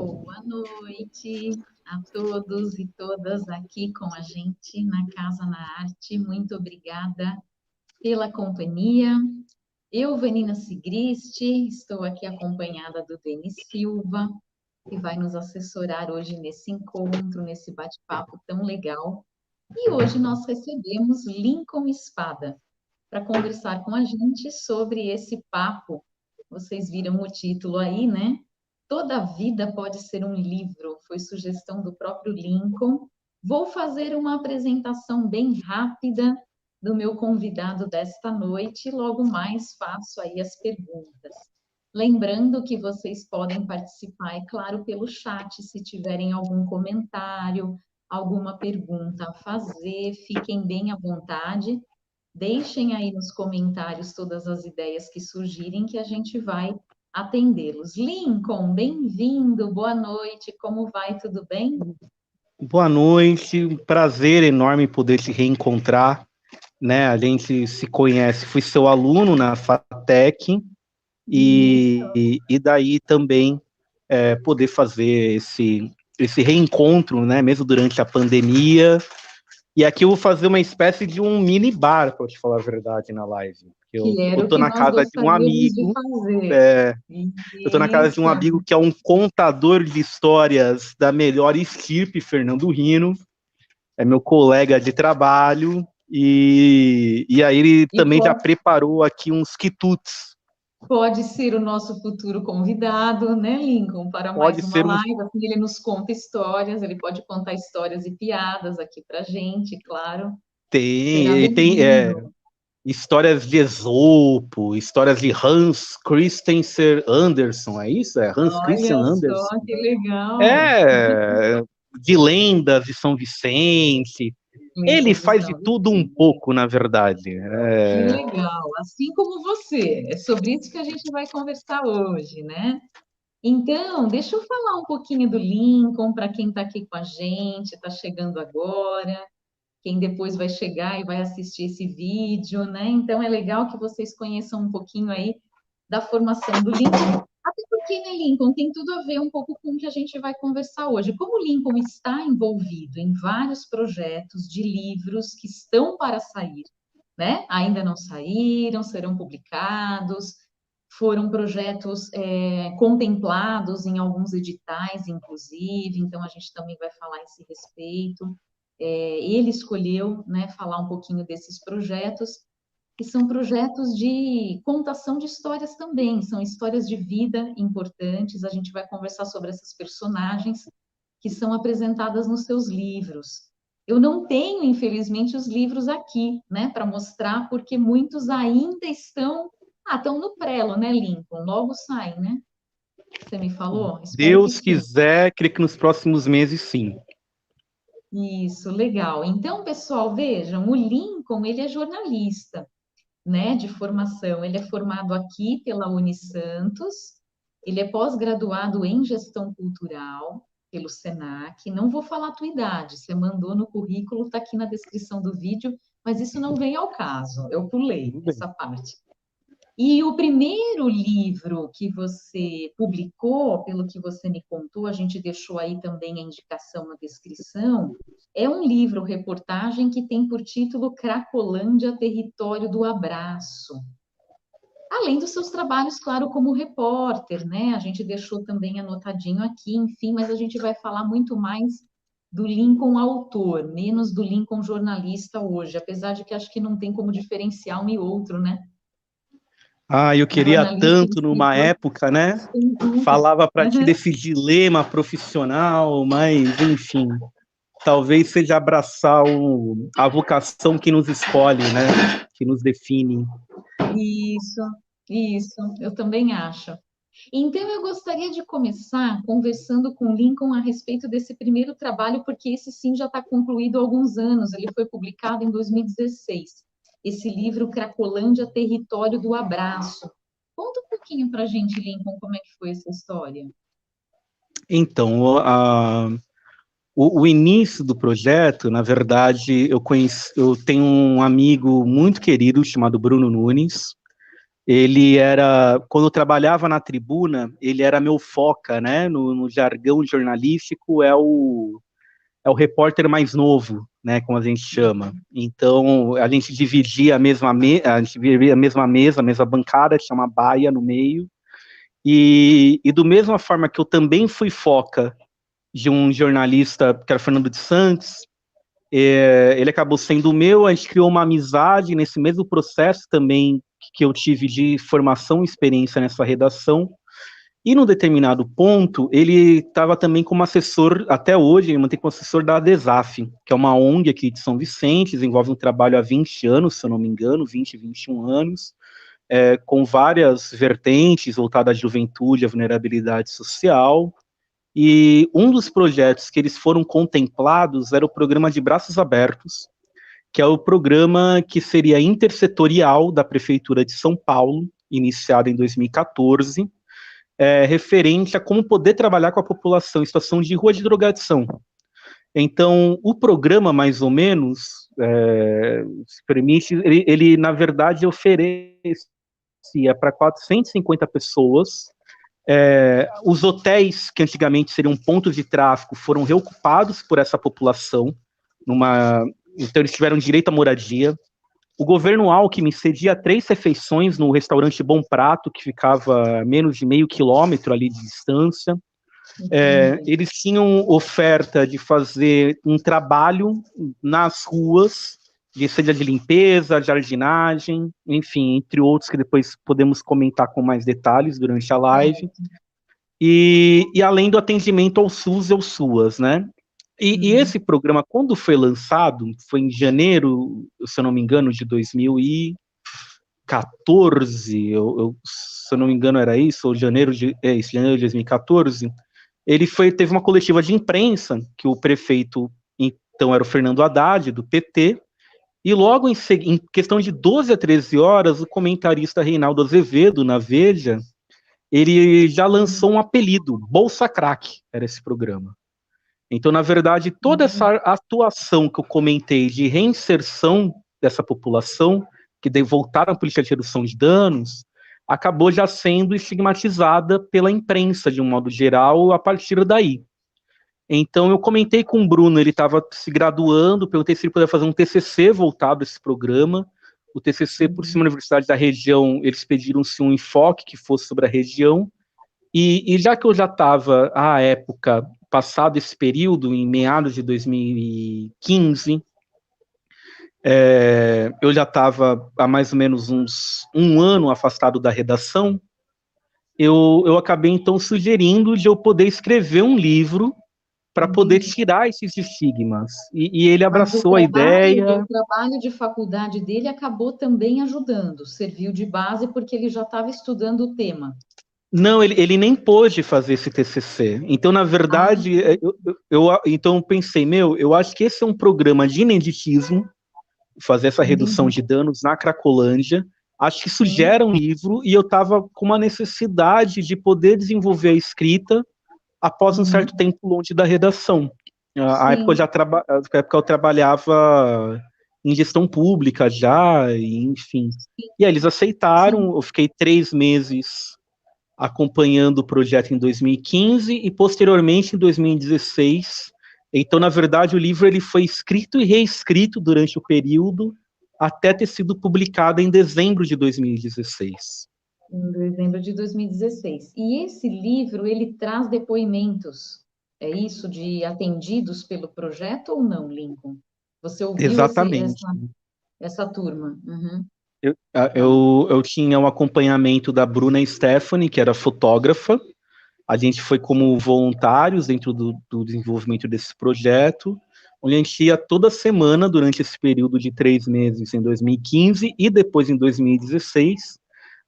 Boa noite a todos e todas aqui com a gente na Casa na Arte. Muito obrigada pela companhia. Eu, Vanina Sigrist, estou aqui acompanhada do Denis Silva, que vai nos assessorar hoje nesse encontro, nesse bate-papo tão legal. E hoje nós recebemos Lincoln Espada para conversar com a gente sobre esse papo. Vocês viram o título aí, né? Toda vida pode ser um livro, foi sugestão do próprio Lincoln. Vou fazer uma apresentação bem rápida do meu convidado desta noite e logo mais faço aí as perguntas. Lembrando que vocês podem participar, é claro, pelo chat, se tiverem algum comentário, alguma pergunta a fazer, fiquem bem à vontade. Deixem aí nos comentários todas as ideias que surgirem que a gente vai atendê-los. Lincoln, bem-vindo, boa noite, como vai? Tudo bem? Boa noite, um prazer enorme poder te reencontrar, né? A gente se conhece, fui seu aluno na FATEC e daí também poder fazer esse reencontro, né? Mesmo durante a pandemia. E aqui eu vou fazer uma espécie de um mini bar, para te falar a verdade, na live. Eu tô na casa de um amigo. Eu tô na casa de um amigo que é um contador de histórias da melhor estirpe, Fernando Rino. É meu colega de trabalho. E aí ele também já preparou aqui uns quitutes. Pode ser o nosso futuro convidado, né, Lincoln, para mais uma live. Assim, ele nos conta histórias, ele pode contar histórias e piadas aqui pra gente, claro. Ele tem histórias de Esopo, histórias de Hans Christian Andersen, é isso? É Hans Christian Andersen. Olha só, que legal! De lendas de São Vicente. Ele faz de tudo um pouco, na verdade. Que legal! Assim como você. É sobre isso que a gente vai conversar hoje, né? Então, deixa eu falar um pouquinho do Lincoln para quem está aqui com a gente, está chegando agora, quem depois vai chegar e vai assistir esse vídeo, né? Então, é legal que vocês conheçam um pouquinho aí da formação do Lincoln. Até porque, né, Lincoln, tem tudo a ver um pouco com o que a gente vai conversar hoje. Como o Lincoln está envolvido em vários projetos de livros que estão para sair, né? Ainda não saíram, serão publicados, foram projetos contemplados em alguns editais, inclusive, então a gente também vai falar a esse respeito. Ele escolheu, né, falar um pouquinho desses projetos, que são projetos de contação de histórias também, são histórias de vida importantes, a gente vai conversar sobre essas personagens que são apresentadas nos seus livros. Eu não tenho, infelizmente, os livros aqui, né, para mostrar, porque muitos ainda estão no prelo, né, Lincoln? Logo saem, né? Você me falou? Deus quiser, creio que nos próximos meses, sim. Isso, legal. Então, pessoal, vejam, o Lincoln, ele é jornalista, né, de formação. Ele é formado aqui pela Unisantos, ele é pós-graduado em gestão cultural pelo Senac. Não vou falar a tua idade, você mandou no currículo, está aqui na descrição do vídeo, mas isso não vem ao caso, eu pulei essa parte. E o primeiro livro que você publicou, pelo que você me contou, a gente deixou aí também a indicação na descrição, é um livro, reportagem, que tem por título Cracolândia, Território do Abraço. Além dos seus trabalhos, claro, como repórter, né? A gente deixou também anotadinho aqui, enfim, mas a gente vai falar muito mais do Lincoln autor, menos do Lincoln jornalista hoje, apesar de que acho que não tem como diferenciar um e outro, né? Eu queria tanto numa época, né? Falava para ti desse dilema profissional, mas, enfim, talvez seja abraçar a vocação que nos escolhe, né? Que nos define. Isso, eu também acho. Então, eu gostaria de começar conversando com o Lincoln a respeito desse primeiro trabalho, porque esse sim já está concluído há alguns anos, ele foi publicado em 2016. Esse livro, Cracolândia, Território do Abraço. Conta um pouquinho para a gente, Lincoln, como é que foi essa história. Então, o início do projeto, na verdade, eu tenho um amigo muito querido chamado Bruno Nunes, Ele era, quando eu trabalhava na Tribuna, ele era meu foca, né? No jargão jornalístico, é o repórter mais novo, né? Como a gente chama. Então, a gente dividia a mesma bancada, que chama baia no meio. E do mesma forma que eu também fui foca de um jornalista, que era Fernando de Santos, ele acabou sendo o meu, a gente criou uma amizade nesse mesmo processo também que eu tive de formação e experiência nessa redação, e num determinado ponto, ele estava também como assessor, até hoje, ele mantém como assessor da ADESAF, que é uma ONG aqui de São Vicente, desenvolve um trabalho há 20 anos, se eu não me engano, 20, 21 anos, com várias vertentes voltadas à juventude, à vulnerabilidade social, e um dos projetos que eles foram contemplados era o programa de Braços Abertos, que é o programa que seria intersetorial da Prefeitura de São Paulo, iniciado em 2014, referente a como poder trabalhar com a população em situação de rua de drogadição. Então, o programa, mais ou menos, se permite, ele na verdade oferecia para 450 pessoas. Os hotéis, que antigamente seriam pontos de tráfico, foram reocupados por essa população, então eles tiveram direito à moradia. O governo Alckmin cedia 3 refeições no restaurante Bom Prato, que ficava a menos de meio quilômetro ali de distância. Eles tinham oferta de fazer um trabalho nas ruas, seja de limpeza, jardinagem, enfim, entre outros que depois podemos comentar com mais detalhes durante a live. E além do atendimento ao SUS e ao SUAS, né? E esse programa, quando foi lançado, foi em janeiro, se eu não me engano, de 2014, se eu não me engano era isso, ou janeiro de 2014, teve uma coletiva de imprensa, que o prefeito, então, era o Fernando Haddad, do PT, e logo em questão de 12 a 13 horas, o comentarista Reinaldo Azevedo, na Veja, ele já lançou um apelido, Bolsa Crack, era esse programa. Então, na verdade, toda essa atuação que eu comentei de reinserção dessa população, que voltaram à política de redução de danos, acabou já sendo estigmatizada pela imprensa, de um modo geral, a partir daí. Então, eu comentei com o Bruno, ele estava se graduando, perguntei se ele poderia fazer um TCC voltado a esse programa. O TCC, por cima da universidade da região, eles pediram-se um enfoque que fosse sobre a região, e já que eu já estava, à época, passado esse período, em meados de 2015, eu já estava há mais ou menos um ano afastado da redação, eu acabei, então, sugerindo de eu poder escrever um livro para poder tirar esses estigmas. E ele abraçou a ideia. O trabalho de faculdade dele acabou também ajudando, serviu de base porque ele já estava estudando o tema. Não, ele nem pôde fazer esse TCC. Então, na verdade, então eu pensei, eu acho que esse é um programa de ineditismo, fazer essa redução de danos na Cracolândia. Acho que isso gera um livro, e eu estava com uma necessidade de poder desenvolver a escrita após um certo tempo longe da redação. Na época eu trabalhava em gestão pública já, enfim. E aí eles aceitaram, eu fiquei 3 meses acompanhando o projeto em 2015 e posteriormente em 2016. Então, na verdade, o livro ele foi escrito e reescrito durante o período até ter sido publicado em dezembro de 2016. Em dezembro de 2016. E esse livro, ele traz depoimentos, é isso, de atendidos pelo projeto ou não, Lincoln? Você ouviu essa turma? Eu tinha um acompanhamento da Bruna Stephanie, que era fotógrafa. A gente foi como voluntários dentro do desenvolvimento desse projeto, onde a gente ia toda semana durante esse período de 3 meses em 2015 e depois em 2016,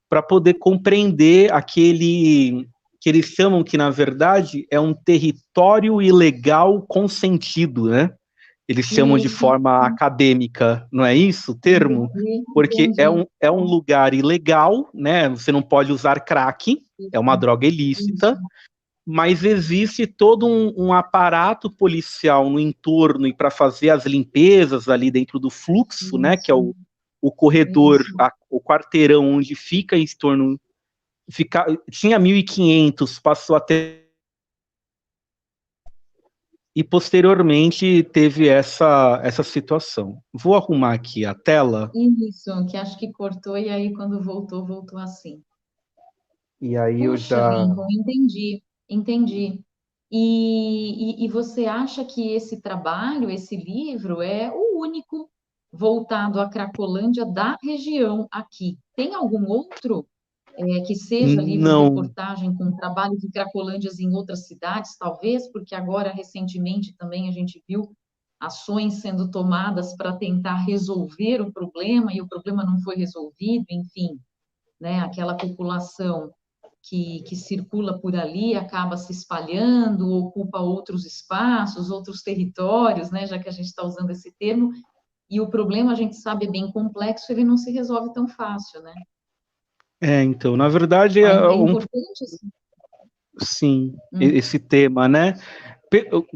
para poder compreender aquele que eles chamam que, na verdade, é um território ilegal consentido, né? Eles chamam de forma acadêmica, não é isso o termo? Porque é um lugar ilegal, né? Você não pode usar crack, é uma droga ilícita, mas existe todo um aparato policial no entorno e para fazer as limpezas ali dentro do fluxo, né? Que é o o corredor, Isso. o quarteirão onde fica em torno, tinha 1.500, passou até, e posteriormente teve essa situação. Vou arrumar aqui a tela, Isso, que acho que cortou e aí quando voltou, voltou assim. e aí eu Puxa, já... Lincoln, entendi, entendi. E você acha que esse trabalho, esse livro, é o único voltado à Cracolândia da região aqui? Tem algum outro que seja Não, livro-reportagem com trabalho de Cracolândias em outras cidades, talvez? Porque agora, recentemente, também a gente viu ações sendo tomadas para tentar resolver o problema e o problema não foi resolvido, enfim, né? Aquela população que circula por ali acaba se espalhando, ocupa outros espaços, outros territórios, né? Já que a gente está usando esse termo, e o problema, a gente sabe, é bem complexo, ele não se resolve tão fácil, né? então, na verdade, É importante, assim. sim, Hum, esse tema, né?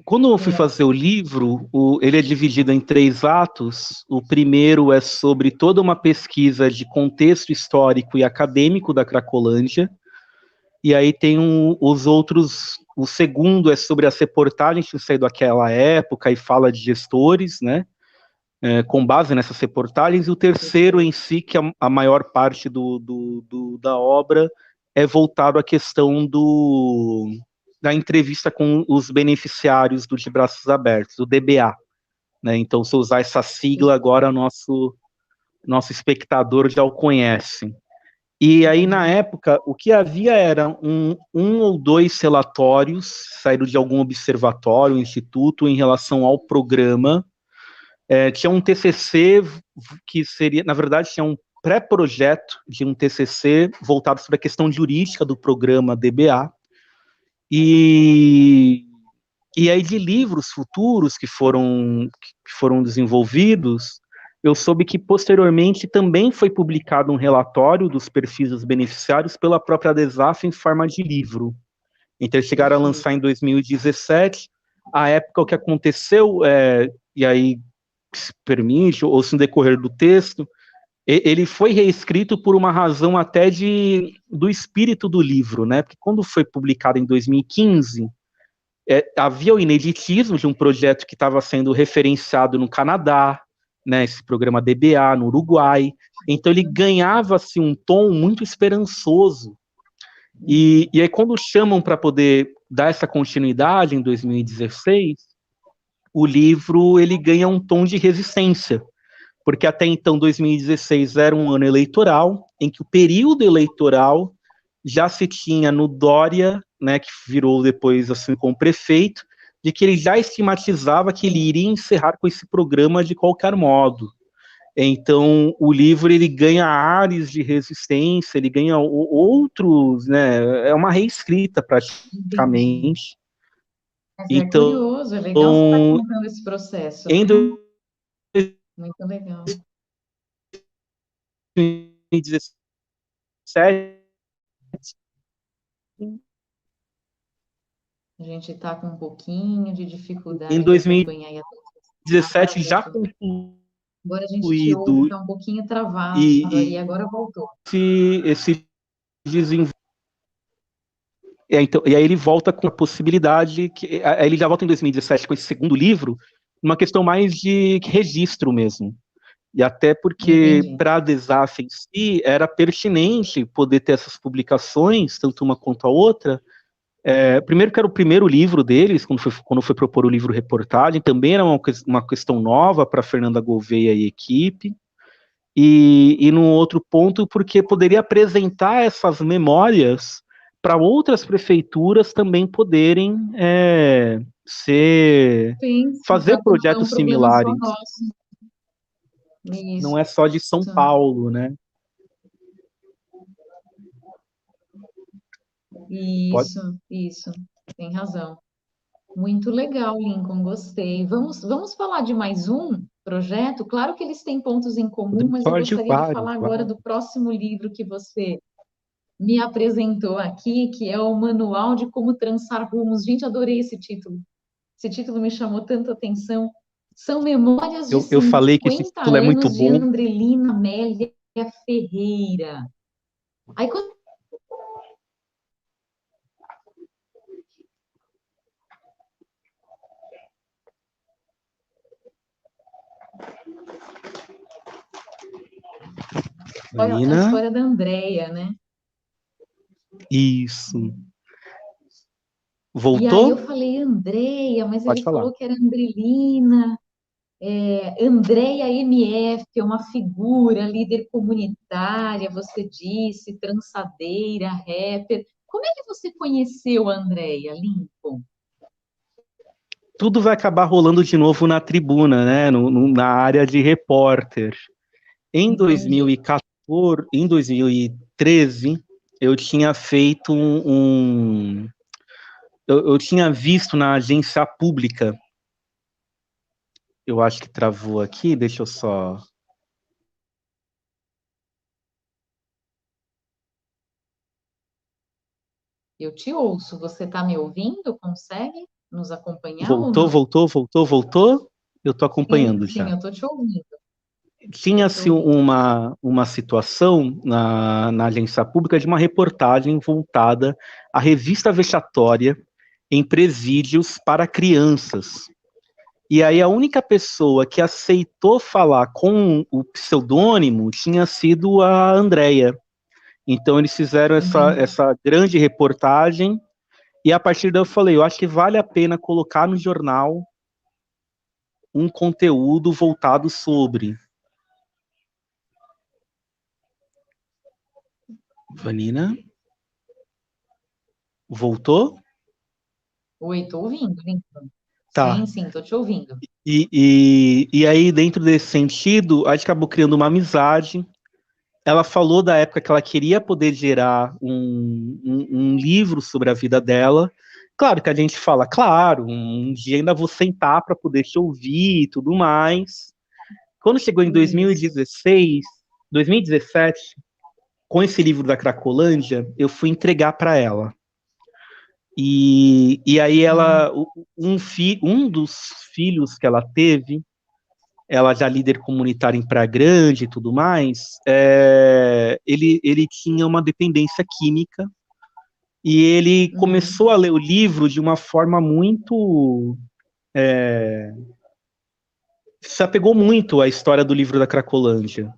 Quando eu fui é, fazer o livro, ele é dividido em 3 atos. O primeiro é sobre toda uma pesquisa de contexto histórico e acadêmico da Cracolândia, e aí tem os outros. O segundo é sobre as reportagens que saíram daquela época e fala de gestores, né? Com base nessas reportagens, e o terceiro em si, que a maior parte da obra é voltado à questão da entrevista com os beneficiários do De Braços Abertos, o DBA. Né? Então, se eu usar essa sigla, agora nosso espectador já o conhece. E aí, na uhum, época, o que havia era um ou dois relatórios saíram de algum observatório, instituto, em relação ao programa. Tinha um TCC que seria, na verdade, tinha um pré-projeto de um TCC voltado sobre a questão jurídica do programa DBA, e, e aí de livros futuros que foram desenvolvidos, eu soube que posteriormente também foi publicado um relatório dos perfis dos beneficiários pela própria Desaf em forma de livro. Então eles chegaram a perfeito. lançar em 2017, a época o que aconteceu, e aí se permite, ou se no decorrer do texto, ele foi reescrito por uma razão até do espírito do livro, né? Porque quando foi publicado em 2015, havia o ineditismo de um projeto que estava sendo referenciado no Canadá, né? Esse programa DBA, no Uruguai. Então ele ganhava-se um tom muito esperançoso. E aí quando chamam para poder dar essa continuidade em 2016, o livro ele ganha um tom de resistência, porque até então 2016 era um ano eleitoral, em que o período eleitoral já se tinha no Dória, né, que virou depois assim como prefeito, de que ele já estigmatizava que ele iria encerrar com esse programa de qualquer modo. Então, o livro ele ganha ares de resistência, ele ganha outros, né? É uma reescrita Entendi. praticamente. Mas é Então, curioso, é legal você estar contando esse processo, em viu? Muito legal. 2017, A gente está com um pouquinho de em dificuldade de acompanhar aí a 2017 já voltou. Agora a gente te ouve, concluído está um pouquinho travado aí, e agora voltou. esse desenvolvimento. Então, e aí ele volta com a possibilidade que aí ele já volta em 2017 com esse segundo livro, uma questão mais de registro mesmo. E até porque Entendi. para a Desaf em si era pertinente poder ter essas publicações, tanto uma quanto a outra. Primeiro que era o primeiro livro deles, quando foi propor o livro reportagem, também era uma questão nova para Fernanda Gouveia e equipe. E num outro ponto, porque poderia apresentar essas memórias para outras prefeituras também poderem Pensa, fazer para que não é um projetos problema só similares. nosso. Não Isso, é só de São Paulo, né? Pode, isso. Tem razão. Muito legal, Lincoln, gostei. Vamos falar de mais um projeto? Claro que eles têm pontos em comum, mas eu pode gostaria de vários, falar agora vários. do próximo livro que você me apresentou aqui, que é o Manual de Como Trançar Rumos. Gente, adorei esse título. Esse título me chamou tanta atenção. São memórias de Eu falei que esse 50 título é muito anos de bom. Andrelina Amélia Ferreira. Aí, olha a Vanina, história da Andréia, né? isso. E aí eu Voltou? falei Andréia, mas Pode ele falar. falou que era Andrelina. Andréia MF é uma figura, líder comunitária, você disse, trançadeira, rapper. Como é que você conheceu a Andréia, Lincoln? Tudo vai acabar rolando de novo na tribuna, né? Na área de repórter. Em Entendi. 2014, em 2013, eu tinha feito eu tinha visto na agência pública. Eu acho que travou aqui, deixa eu só. Eu te ouço, você está me ouvindo? Consegue nos acompanhar ou Voltou, não? voltou, voltou, voltou. Eu tô Sim, acompanhando sim, já. eu estou te ouvindo. Estou te Tinha-se ouvindo. uma situação na agência pública de uma reportagem voltada à revista vexatória em presídios para crianças. E aí a única pessoa que aceitou falar com o pseudônimo tinha sido a Andrea. Então eles fizeram Entendi. essa grande reportagem e a partir daí eu falei, eu acho que vale a pena colocar no jornal um conteúdo voltado sobre. Vanina, voltou? Oi, estou ouvindo, Lincoln. Tá. Sim, sim, estou te ouvindo. E aí, dentro desse sentido, a gente acabou criando uma amizade. Ela falou da época que ela queria poder gerar um livro sobre a vida dela. Claro que a gente fala, claro, um dia ainda vou sentar para poder te ouvir e tudo mais. Quando chegou em Isso. 2016, 2017, com esse livro da Cracolândia, eu fui entregar para ela. E aí Hum, um dos filhos que ela teve, ela já líder comunitária em Praia Grande e tudo mais, ele tinha uma dependência química e ele uhum, começou a ler o livro de uma forma muito... se apegou muito à história do livro da Cracolândia.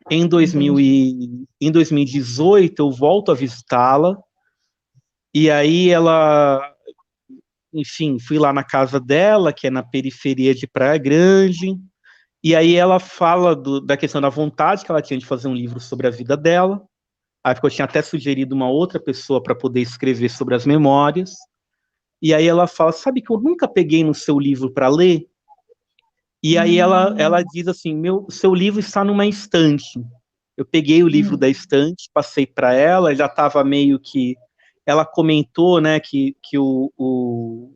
entendi. Em 2018, eu volto a visitá-la, e aí ela, enfim, fui lá na casa dela, que é na periferia de Praia Grande, e aí ela fala da questão da vontade que ela tinha de fazer um livro sobre a vida dela. Aí eu tinha até sugerido uma outra pessoa para poder escrever sobre as memórias. E aí ela fala, sabe que eu nunca peguei no seu livro para ler? E aí ela Hum, diz assim, seu livro está numa estante. Eu peguei o livro da hum, estante, passei para ela, já estava meio que... Ela comentou, né, que o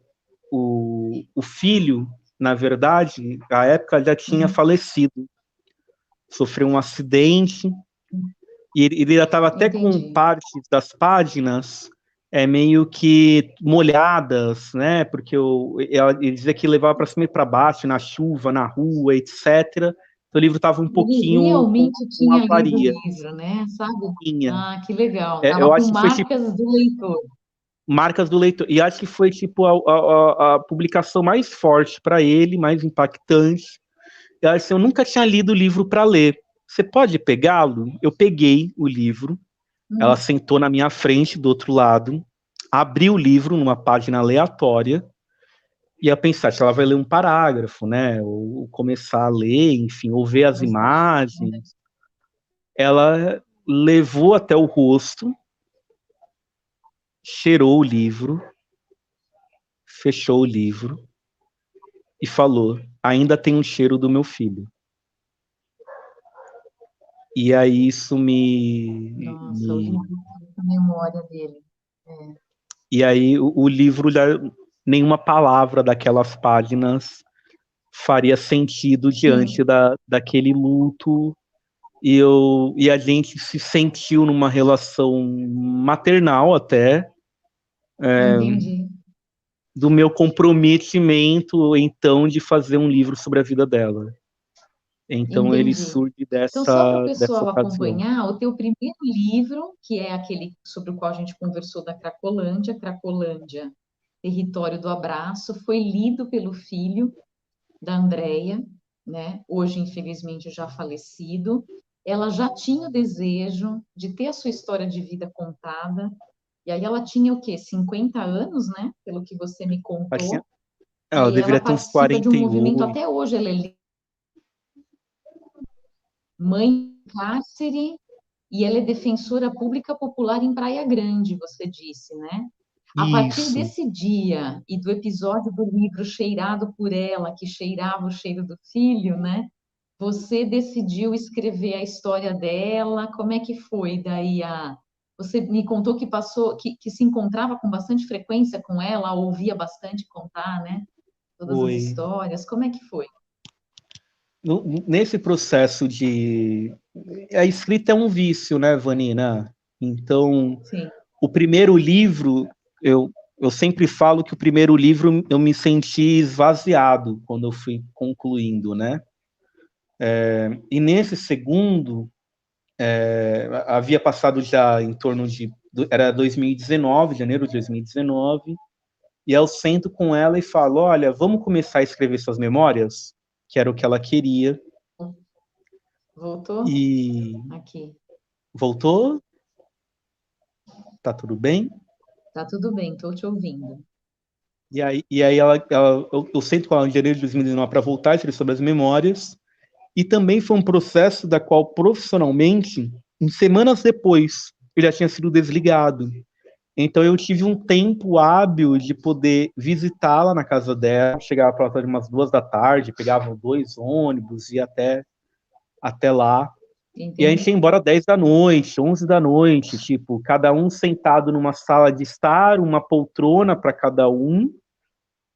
filho, na verdade, à época já tinha uhum, falecido, sofreu um acidente, e ele já estava até com entendi. partes das páginas meio que molhadas, né? Porque ele dizia que levava para cima e para baixo, na chuva, na rua, etc. Então, o livro estava um Ele pouquinho realmente com tinha lido o avaria. livro, né? Sabe? Tinha. Ah, que legal. Tava Eu com acho que foi tipo marcas do leitor. marcas do leitor. E acho que foi tipo a publicação mais forte para ele, mais impactante. Eu, assim, eu nunca tinha lido o livro para ler. Você pode pegá-lo? Eu peguei o livro. Ela Hum, sentou na minha frente, do outro lado, abriu o livro numa página aleatória, e ia pensar se ela vai ler um parágrafo, né? Ou começar a ler, enfim, ou ver as exato. imagens. Ela levou até o rosto, cheirou o livro, fechou o livro e falou: ainda tem um cheiro do meu filho. E aí isso Nossa, o livro com a memória dele. É, e aí o livro já nenhuma palavra daquelas páginas faria sentido diante sim, daquele luto e a gente se sentiu numa relação maternal até, entendi. do meu comprometimento, então, de fazer um livro sobre a vida dela. Então, ele Entendi. surge Então, só para o dessa pessoal ocasião. acompanhar, o teu primeiro livro, que é aquele sobre o qual a gente conversou da Cracolândia, Cracolândia, Território do Abraço, foi lido pelo filho da Andrea, né? Hoje, infelizmente, já falecido. Ela já tinha o desejo de ter a sua história de vida contada. E aí ela tinha o quê? 50 anos, né? Pelo que você me Ela, contou. ela E ela deveria ter uns participa de um movimento, 48. até hoje ela é mãe em cárcere e ela é defensora pública popular em Praia Grande, você disse, né? A partir Isso, desse dia e do episódio do livro cheirado por ela, que cheirava o cheiro do filho, né? Você decidiu escrever a história dela? Como é que foi daí a... Você me contou que passou, que se encontrava com bastante frequência com ela, ouvia bastante contar, né? Todas as foi. histórias. Como é que foi? Nesse processo de... A escrita é um vício, né, Vanina? Então, Sim, o primeiro livro, eu sempre falo que o primeiro livro eu me senti esvaziado quando eu fui concluindo, né? E nesse segundo, havia passado já em torno de... Era 2019, janeiro de 2019, e eu sento com ela e falo, olha, vamos começar a escrever suas memórias? Que era o que ela queria. voltou? E Aqui. voltou? Tá tudo bem? Tá tudo bem, estou te ouvindo. E aí eu sento com ela em janeiro de 2019 para voltar a escrever sobre as memórias. E também foi um processo da qual, profissionalmente, em semanas depois, eu já tinha sido desligado. Então eu tive um tempo hábil de poder visitá-la na casa dela, chegava para ela de umas 2 da tarde, pegava 2 ônibus, ia até lá. E a gente Entendi. ia embora 10 da noite, 11 da noite, tipo, cada um sentado numa sala de estar, uma poltrona para cada um,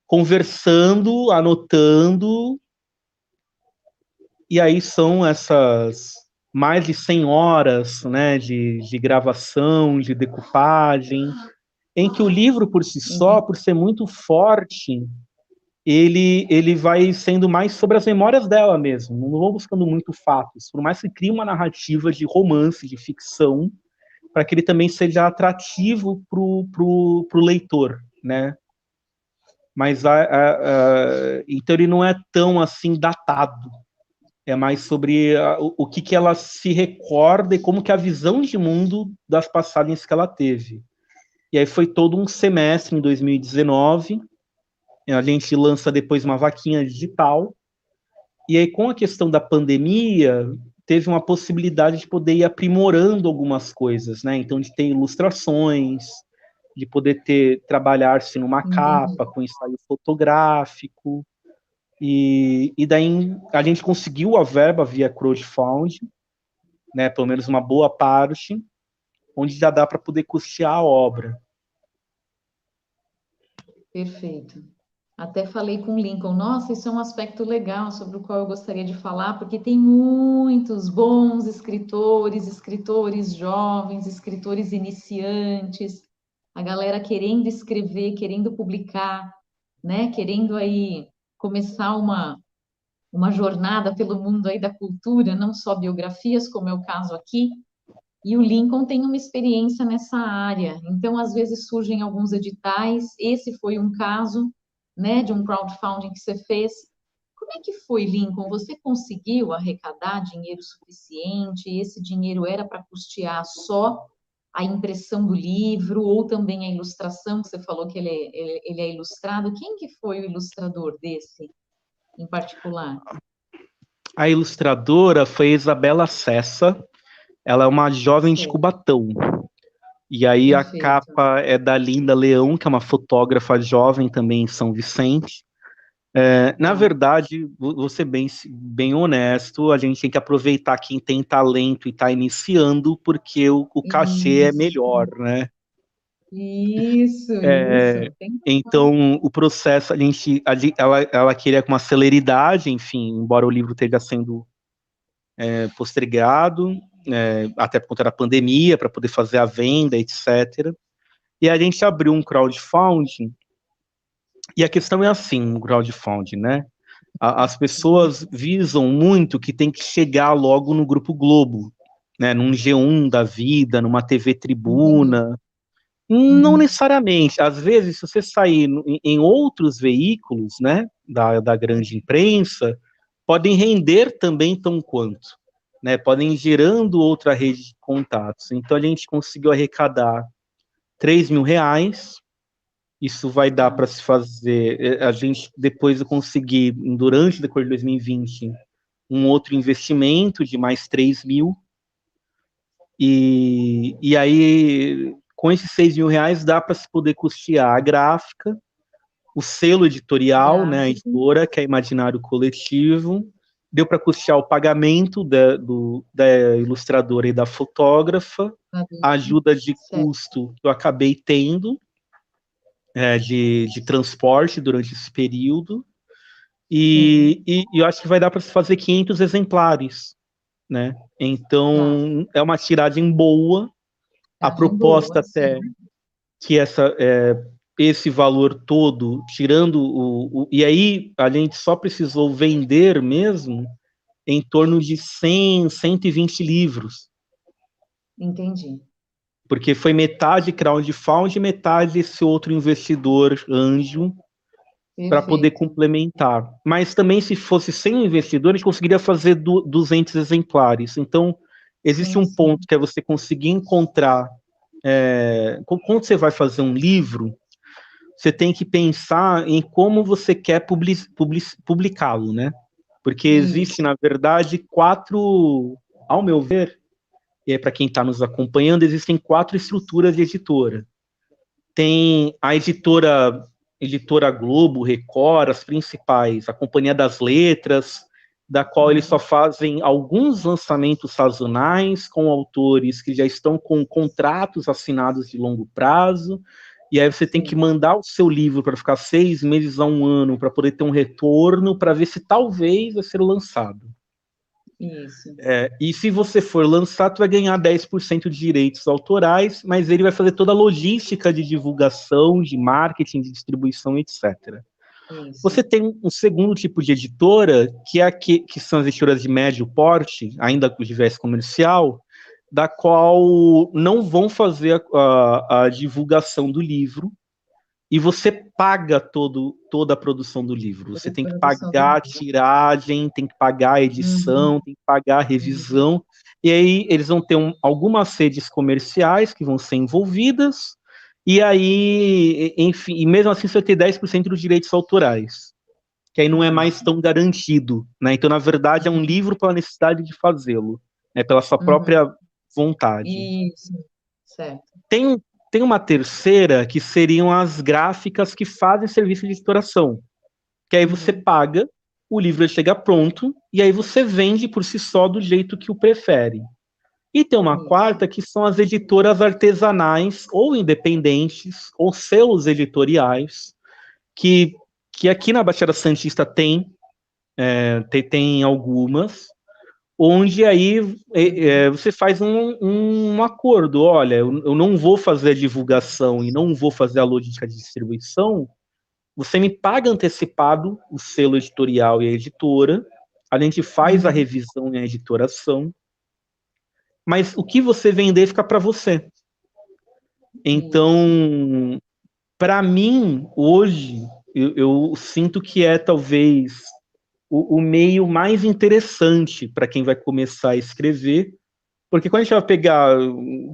conversando, anotando, e aí são essas mais de 100 horas, né, de gravação, de decupagem, em que o livro por si só, Entendi. por ser muito forte, ele vai sendo mais sobre as memórias dela mesmo, não vou buscando muito fatos, por mais que crie uma narrativa de romance, de ficção, para que ele também seja atrativo pro leitor, né? Mas então ele não é tão assim datado, é mais sobre o que ela se recorda e como que a visão de mundo das passagens que ela teve. E aí foi todo um semestre em 2019, a gente lança depois uma vaquinha digital, e aí com a questão da pandemia, teve uma possibilidade de poder ir aprimorando algumas coisas, né? Então, de ter ilustrações, de poder trabalhar-se numa Entendi. capa, com ensaio fotográfico, e daí a gente conseguiu a verba via crowdfunding, né, pelo menos uma boa parte, onde já dá para poder custear a obra. Perfeito. Até falei com o Lincoln, nossa, isso é um aspecto legal sobre o qual eu gostaria de falar, porque tem muitos bons escritores, escritores jovens, escritores iniciantes, a galera querendo escrever, querendo publicar, né? Querendo aí começar uma jornada pelo mundo aí da cultura, não só biografias, como é o caso aqui. E o Lincoln tem uma experiência nessa área. Então, às vezes surgem alguns editais. Esse foi um caso, né, de um crowdfunding que você fez. Como é que foi, Lincoln? Você conseguiu arrecadar dinheiro suficiente? Esse dinheiro era para custear só a impressão do livro ou também a ilustração, que você falou que ele é ilustrado. Quem que foi o ilustrador desse em particular? A ilustradora foi Isabela Sessa, ela é uma jovem de Sei, Cubatão. E aí a perfeito. capa é da Linda Leão, que é uma fotógrafa jovem também em São Vicente. Na Tá. verdade, vou ser bem honesto, a gente tem que aproveitar quem tem talento e está iniciando, porque o cachê é Isso, melhor, né? isso. Tem Então, o processo, ela queria com uma celeridade, enfim, embora o livro esteja sendo postergado, até por conta da pandemia, para poder fazer a venda, etc. E a gente abriu um crowdfunding E a questão é assim, no crowdfunding, né? As pessoas visam muito que tem que chegar logo no Grupo Globo, né? Num G1 da vida, numa TV Entendi. Tribuna. Não Uhum. necessariamente. Às vezes, se você sair em outros veículos, né, da grande imprensa, podem render também tão quanto, né? Podem ir gerando outra rede de contatos. Então, a gente conseguiu arrecadar R$ 3.000. Isso vai dar Tá. para se fazer. A gente, depois eu consegui, durante o decorrer de 2020, um outro investimento de mais 3.000. E aí, com esses R$ 6.000, dá para se poder custear a gráfica, o selo editorial, né, a Gráfico. editora, que é Imaginário Coletivo. Deu para custear o pagamento da ilustradora e da fotógrafa, Tá a bem. ajuda de Certo. custo que eu acabei tendo, de transporte durante esse período. Sim. E eu acho que vai dar para se fazer 500 exemplares, né? Tá. Então, é uma tiragem boa. A Tiragem boa, proposta sim. até que esse valor todo, tirando e aí a gente só precisou vender mesmo em torno de 100, 120 livros, Entendi. porque foi metade crowdfunding e metade esse outro investidor anjo para poder Perfeito. complementar. Mas também, se fosse sem investidor, a gente conseguiria fazer 200 exemplares. Então, existe Sim, um ponto sim. que é você conseguir encontrar. Quando você vai fazer um livro, você tem que pensar em como você quer publicá-lo, né? Porque existe, Isso. na verdade, quatro, ao meu ver, e para quem está nos acompanhando, existem quatro estruturas de editora. Tem a editora Globo, Record, as principais, a Companhia das Letras, da qual eles só Uhum. fazem alguns lançamentos sazonais com autores que já estão com contratos assinados de longo prazo, e aí você tem que Sim. mandar o seu livro para ficar 6 meses a um ano para poder ter um retorno, para ver se talvez vai ser lançado. Isso. E se você for lançar, tu vai ganhar 10% de direitos autorais, mas ele vai fazer toda a logística de divulgação, de marketing, de distribuição, etc. Isso. Você tem um segundo tipo de editora, que são as editoras de médio porte, ainda com viés comercial, da qual não vão fazer a divulgação do livro, e você paga toda a produção do livro. Você Toda a tem que produção do pagar a livro. tiragem, tem que pagar a Uhum. edição, tem que pagar a Uhum. revisão. E aí eles vão ter algumas redes comerciais que vão ser envolvidas. E aí, enfim, e mesmo assim você vai ter 10% dos direitos autorais, que aí não é mais Isso. tão garantido, né? Então, na verdade, é um Uhum. livro pela necessidade de fazê-lo, né? Pela sua Uhum. própria vontade. Isso. Certo. Tem, tem uma terceira, que seriam as gráficas que fazem serviço de editoração, que aí você Uhum. paga, o livro chega pronto, e aí você vende por si só do jeito que o prefere. E tem uma Isso. quarta, que são as editoras artesanais, ou independentes, ou selos editoriais, que, que aqui na Baixada Santista tem algumas, onde aí Uhum. você faz um acordo. Olha, eu não vou fazer a divulgação e não vou fazer a logística de distribuição, você me paga antecipado o selo editorial e a editora, a gente faz a Uhum. revisão e a editoração, mas o que você vender fica para você. Isso. Então, para mim, hoje, eu sinto que é talvez o meio mais interessante para quem vai começar a escrever. Porque quando a gente vai pegar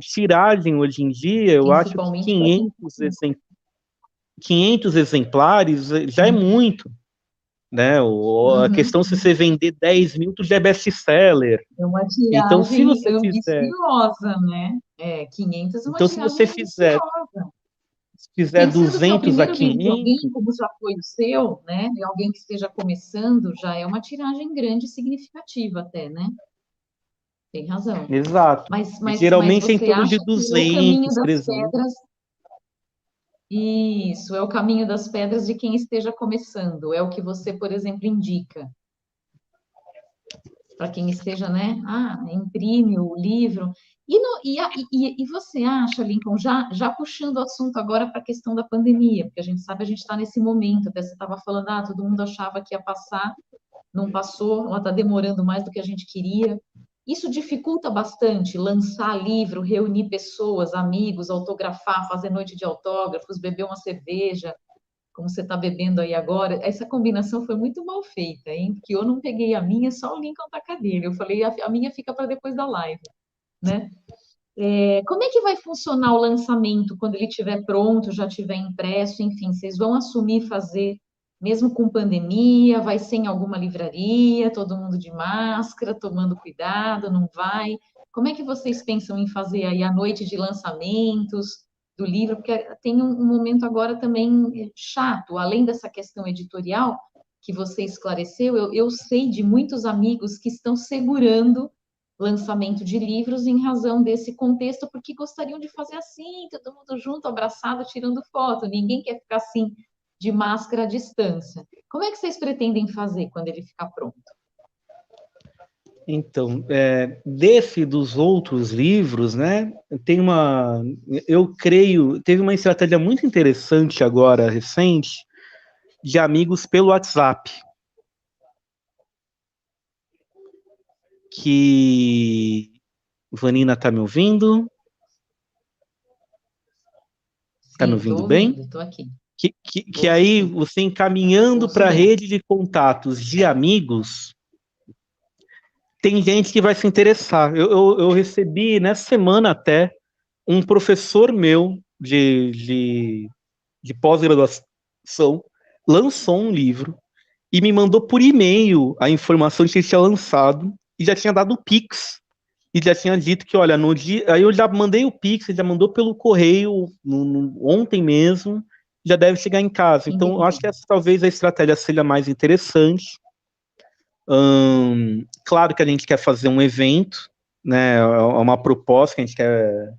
tiragem hoje em dia, eu acho que Principalmente para quem. 500 exemplares já é Uhum. muito, né? A Uhum. questão se você vender 10.000, tu já é best-seller. É uma Então, se tiragem você fizer, ambiciosa, né? 500 é uma então, se tiragem você ambiciosa. fizer Pensando que é o 200 a primeiro livro de alguém, 500, como já foi o seu, né? De alguém que esteja começando, já é uma tiragem grande e significativa até, né? Tem razão. exato. Mas Geralmente é em você torno de acha que é o caminho 200, das 300. pedras? Isso, é o caminho das pedras de quem esteja começando. É o que você, por exemplo, indica. para quem esteja, né? Ah, imprime o livro. E você acha, Lincoln, já puxando o assunto agora para a questão da pandemia, porque a gente sabe, a gente está nesse momento, até você estava falando, ah, todo mundo achava que ia passar, não passou, ela está demorando mais do que a gente queria. Isso dificulta bastante lançar livro, reunir pessoas, amigos, autografar, fazer noite de autógrafos, beber uma cerveja, como você está bebendo aí agora. Essa combinação foi muito mal feita, hein? Porque eu não peguei a minha, só o Lincoln tá com a dele. Eu falei, a minha fica para depois da live, né? Como é que vai funcionar o lançamento quando ele estiver pronto, já estiver impresso? Enfim, vocês vão assumir fazer, mesmo com pandemia? Vai ser em alguma livraria, todo mundo de máscara, tomando cuidado, não vai? Como é que vocês pensam em fazer aí a noite de lançamentos do livro? Porque tem um momento agora também chato, além dessa questão editorial que você esclareceu, eu sei de muitos amigos que estão segurando lançamento de livros em razão desse contexto, porque gostariam de fazer assim, todo mundo junto, abraçado, tirando foto. Ninguém quer ficar assim, de máscara à distância. Como é que vocês pretendem fazer quando ele ficar pronto? Então, dos outros livros, né, eu creio, teve uma estratégia muito interessante agora, recente, de amigos pelo WhatsApp, que Vanina tá me ouvindo? Tá me Sim, estou ouvindo bem? ouvindo, estou aqui. Que Ouço aí sim, você encaminhando ouço para a bem. rede de contatos de amigos, tem gente que vai se interessar. Eu recebi nessa semana até um professor meu de pós-graduação lançou um livro e me mandou por e-mail a informação de que ele tinha lançado e já tinha dado o Pix. E já tinha dito que, olha, no dia. Aí eu já mandei o Pix, ele já mandou pelo correio ontem mesmo, já deve chegar em casa. Então, eu acho Entendi. que essa talvez a estratégia seja mais interessante. Claro que a gente quer fazer um evento, né? É uma proposta que a gente quer,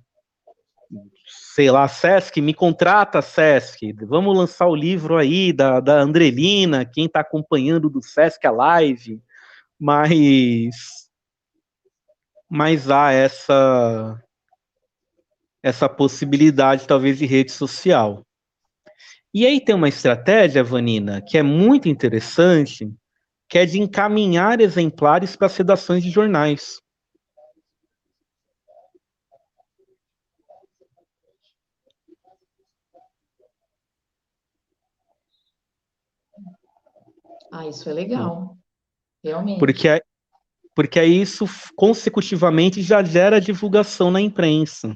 sei lá, Sesc, me contrata, Sesc. Vamos lançar o livro aí da Andrelina, quem está acompanhando do Sesc a live, mas, mas há essa possibilidade, talvez, de rede social. E aí tem uma estratégia, Vanina, que é muito interessante, que é de encaminhar exemplares para as redações de jornais. Ah, isso é Né? legal, realmente. Porque, porque aí isso consecutivamente já gera divulgação na imprensa.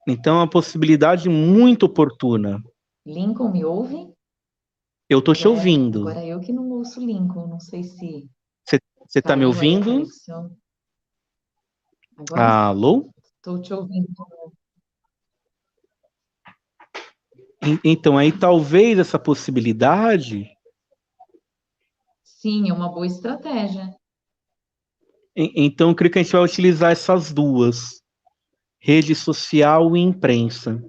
Então é uma possibilidade muito oportuna. Lincoln, me ouve? Eu estou te ouvindo. Agora eu que não ouço Lincoln, não sei se Você está me caiu aí a ouvindo? conexão. Agora Alô? estou te ouvindo. Então aí talvez essa possibilidade. Sim, é uma boa estratégia. Então eu creio que a gente vai utilizar essas duas, rede social e imprensa.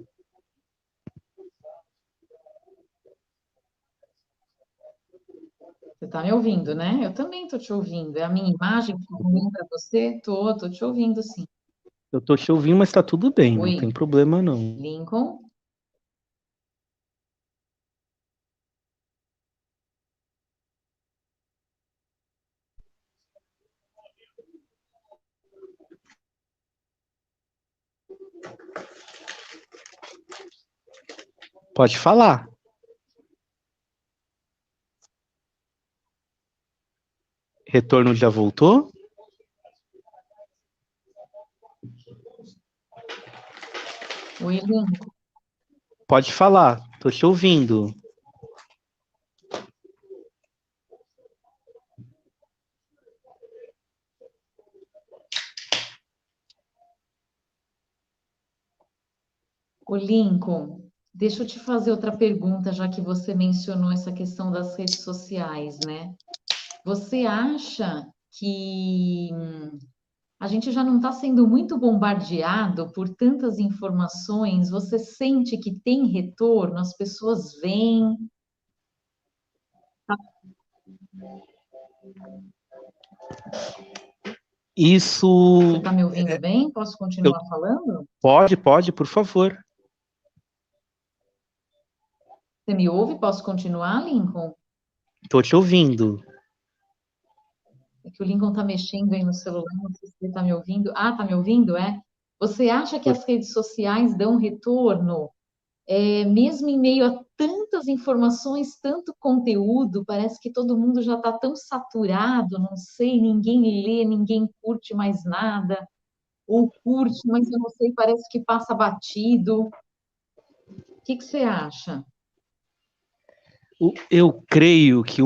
Você está me ouvindo, né? Eu também estou te ouvindo. É a minha imagem que está ruim para você? Estou te ouvindo, sim. Eu estou te ouvindo, mas está tudo bem, não tem Oi, problema não. Lincoln? Pode falar. Retorno já voltou? Oi, Lincoln. Pode falar, estou te ouvindo. O Lincoln, deixa eu te fazer outra pergunta, já que você mencionou essa questão das redes sociais, né? Você acha que a gente já não está sendo muito bombardeado por tantas informações? Você sente que tem retorno? As pessoas veem? Isso. Você está me ouvindo bem? Posso continuar falando? Pode, por favor. Você me ouve? Posso continuar, Lincoln? Estou te ouvindo. É que o Lincoln está mexendo aí no celular, não sei se ele está me ouvindo. Ah, está me ouvindo, é? Você acha que as redes sociais dão retorno? Mesmo em meio a tantas informações, tanto conteúdo, parece que todo mundo já está tão saturado, não sei, ninguém lê, ninguém curte mais nada, ou curte, mas eu não sei, parece que passa batido. O que que você acha? Eu creio que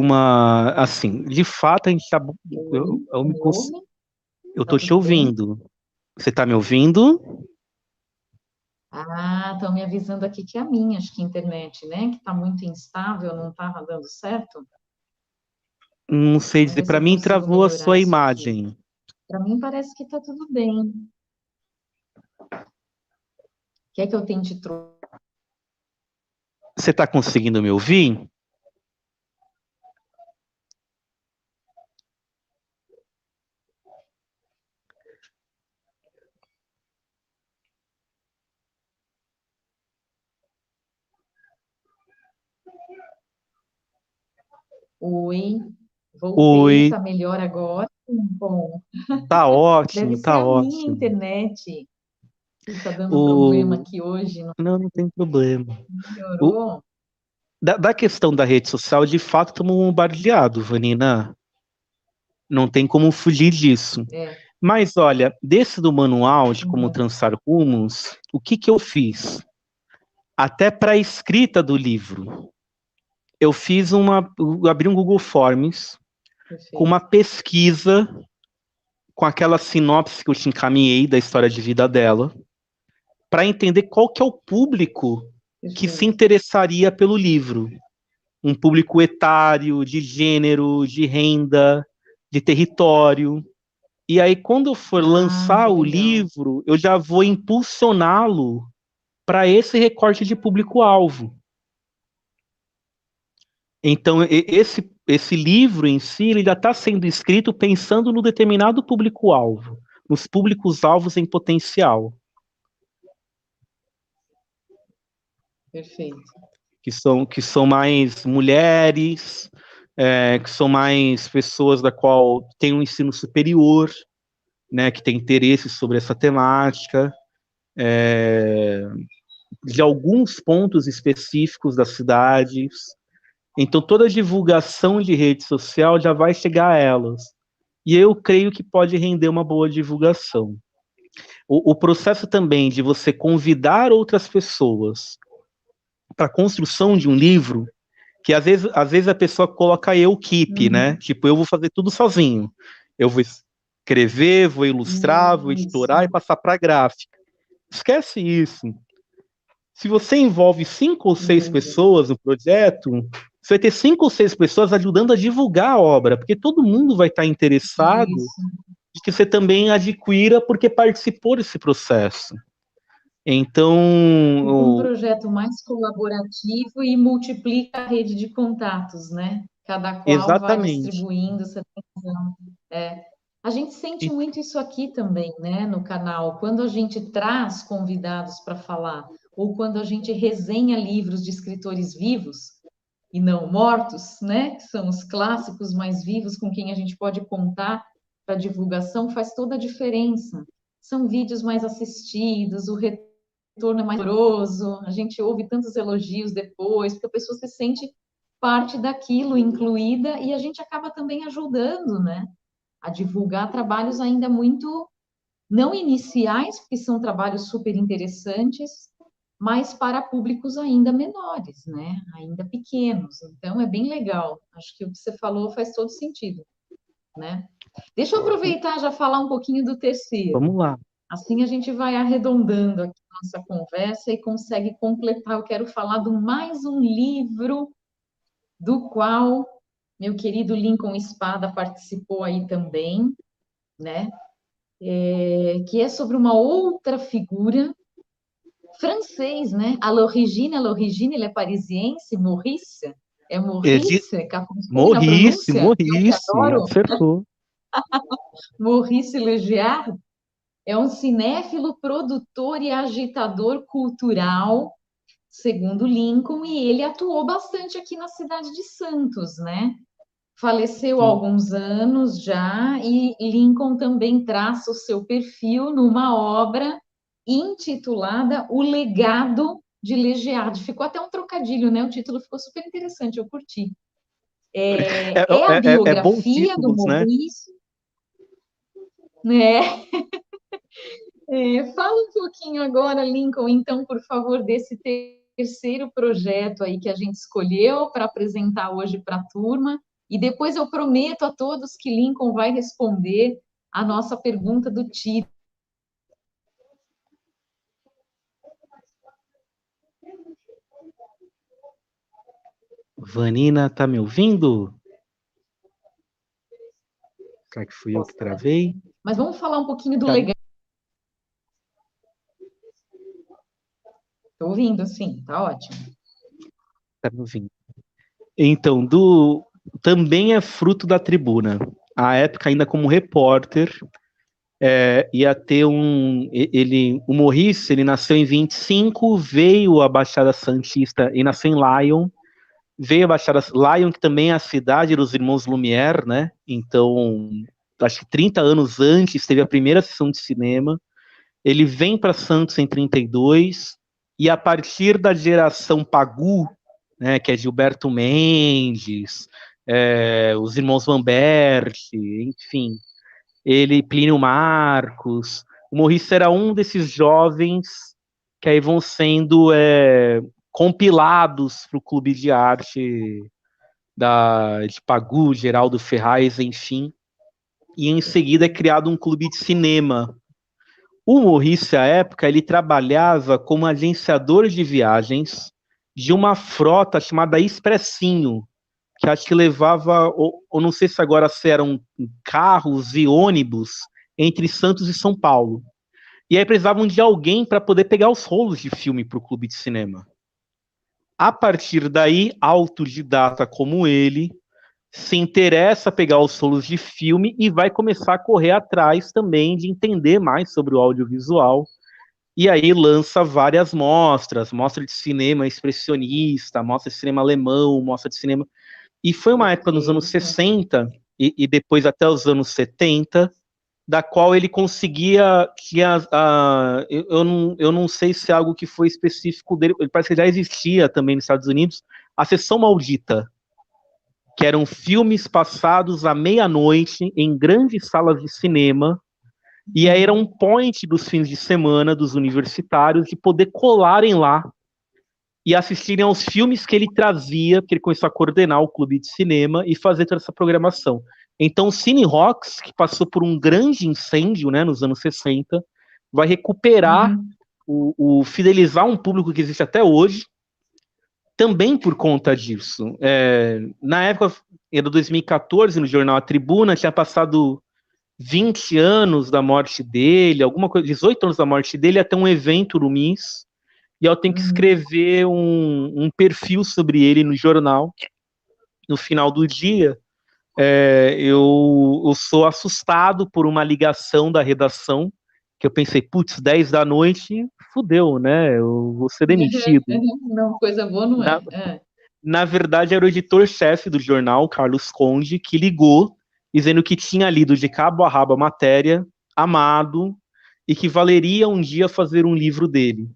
assim, de fato a gente está. Oi, você me ouve? Eu Tá estou te tudo bem? ouvindo. Você está me ouvindo? Ah, estão me avisando aqui que é a minha, acho que a internet, né? Que está muito instável, não estava dando certo. Não sei Vamos dizer. ver se Para eu mim, consigo travou a melhorar sua isso aqui. imagem. Para mim parece que está tudo bem. Quer que eu tente Você está conseguindo me ouvir? Oi, voltei, Oi, tá melhor agora? Bom, deve ser tá a minha ótimo. internet que está dando problema O... aqui hoje, não Não tem problema. O... melhorou? Da questão da rede social, de fato, estamos bombardeados, Vanina. Não tem como fugir disso. É, Mas olha, desse do manual de como uhum, trançar rumos, o que que eu fiz? Até para a escrita do livro, eu abri um Google Forms com perfeito, uma pesquisa com aquela sinopse que eu te encaminhei da história de vida dela, para entender qual que é o público que se perfeito. interessaria pelo livro. Um público etário, de gênero, de renda, de território. E aí, quando eu for Ah, lançar que o legal. livro, eu já vou impulsioná-lo para esse recorte de público-alvo. Então, esse livro em si, ele já está sendo escrito pensando no determinado público-alvo, nos públicos-alvos em potencial, Perfeito. que são mais mulheres, que são mais pessoas da qual têm um ensino superior, né, que tem interesse sobre essa temática, de alguns pontos específicos das cidades. Então, toda a divulgação de rede social já vai chegar a elas. E eu creio que pode render uma boa divulgação. O processo também de você convidar outras pessoas para a construção de um livro, que às vezes a pessoa coloca eu keep, né? Uhum. Tipo, eu vou fazer tudo sozinho. Eu vou escrever, vou ilustrar, vou editorar e Isso, passar para a gráfica. Esquece isso. Se você envolve 5 ou 6 entendi. pessoas no projeto, você vai ter 5 ou 6 pessoas ajudando a divulgar a obra, porque todo mundo vai estar interessado Isso. de que você também adquira porque participou desse processo. Então, Fica um projeto mais colaborativo e multiplica a rede de contatos, né? Cada qual vai exatamente. distribuindo, você tem razão. É. A gente sente muito isso aqui também, né, no canal. Quando a gente traz convidados para falar, ou quando a gente resenha livros de escritores vivos e não mortos, né, que são os clássicos mais vivos com quem a gente pode contar para divulgação, faz toda a diferença. São vídeos mais assistidos, o retorno é mais doloroso, a gente ouve tantos elogios depois, porque a pessoa se sente parte daquilo, incluída, e a gente acaba também ajudando, né, a divulgar trabalhos ainda muito não iniciais, porque são trabalhos super interessantes, mas para públicos ainda menores, né, ainda pequenos. Então é bem legal. Acho que o que você falou faz todo sentido, né? Deixa eu aproveitar e já falar um pouquinho do terceiro. Vamos lá. Assim a gente vai arredondando aqui a nossa conversa e consegue completar. Eu quero falar de mais um livro do qual meu querido Lincoln Espada participou aí também, né? Que é sobre uma outra figura francês, né? À l'origine, ele é parisiense, Maurice. É Ele, Maurice? Capuchinho na Morrice, pronúncia? Eu que Morrice, adoro. acertou. Maurice Legiar é um cinéfilo, produtor e agitador cultural, segundo Lincoln, e ele atuou bastante aqui na cidade de Santos, né? Faleceu há Sim. alguns anos já, e Lincoln também traça o seu perfil numa obra intitulada O Legado de Legiade. Ficou até um trocadilho, né? O título ficou super interessante, eu curti. É, É a é bom biografia do títulos, né? Maurice, né? Fala um pouquinho agora, Lincoln, então, por favor, desse terceiro projeto aí que a gente escolheu para apresentar hoje para a turma. E depois eu prometo a todos que Lincoln vai responder a nossa pergunta do Tito. Vanina, tá me ouvindo? Será que fui eu que travei? Mas vamos falar um pouquinho do Tá, legado. Estou ouvindo, sim, tá ótimo. tá me ouvindo. Então, também é fruto da tribuna. À época, ainda como repórter, ia ter o Maurice, ele nasceu em 25, veio à Baixada Santista e nasceu em Lyon. Veio a Baixada Lyon, que também é a cidade dos irmãos Lumière, né? Então, acho que 30 anos antes teve a primeira sessão de cinema. Ele vem para Santos em 32 e a partir da geração Pagu, né, que é Gilberto Mendes, os irmãos Lamberti, enfim, ele, Plínio Marcos, o Maurice era um desses jovens que aí vão sendo compilados para o clube de arte de Pagu, Geraldo Ferraz, enfim, e em seguida é criado um clube de cinema. O Maurice, à época, ele trabalhava como agenciador de viagens de uma frota chamada Expressinho, que acho que levava, ou não sei se agora se eram carros e ônibus entre Santos e São Paulo. E aí precisavam de alguém para poder pegar os rolos de filme para o clube de cinema. A partir daí, autodidata como ele, se interessa a pegar os rolos de filme e vai começar a correr atrás também de entender mais sobre o audiovisual. E aí lança várias mostras, mostra de cinema expressionista, mostra de cinema alemão, mostra de cinema. E foi uma época nos anos 60 e depois até os anos 70, da qual ele conseguia que eu não sei se é algo que foi específico dele, parece que já existia também nos Estados Unidos, a Sessão Maldita, que eram filmes passados à meia-noite em grandes salas de cinema, e aí era um point dos fins de semana dos universitários de poder colarem lá e assistirem aos filmes que ele trazia, porque ele começou a coordenar o clube de cinema e fazer toda essa programação. Então, o Cine Rocks, que passou por um grande incêndio, né, nos anos 60, vai recuperar, fidelizar um público que existe até hoje, também por conta disso. Na época, era 2014, no jornal A Tribuna, tinha passado 20 anos da morte dele, alguma coisa, 18 anos da morte dele, até um evento no MIS, e eu tenho que escrever um perfil sobre ele no jornal. No final do dia, eu sou assustado por uma ligação da redação, que eu pensei, putz, 10 da noite, fudeu, né? Eu vou ser demitido. Não, coisa boa não Na, é. na verdade, era o editor-chefe do jornal, Carlos Conde, que ligou, dizendo que tinha lido de cabo a rabo a matéria, amado, e que valeria um dia fazer um livro dele.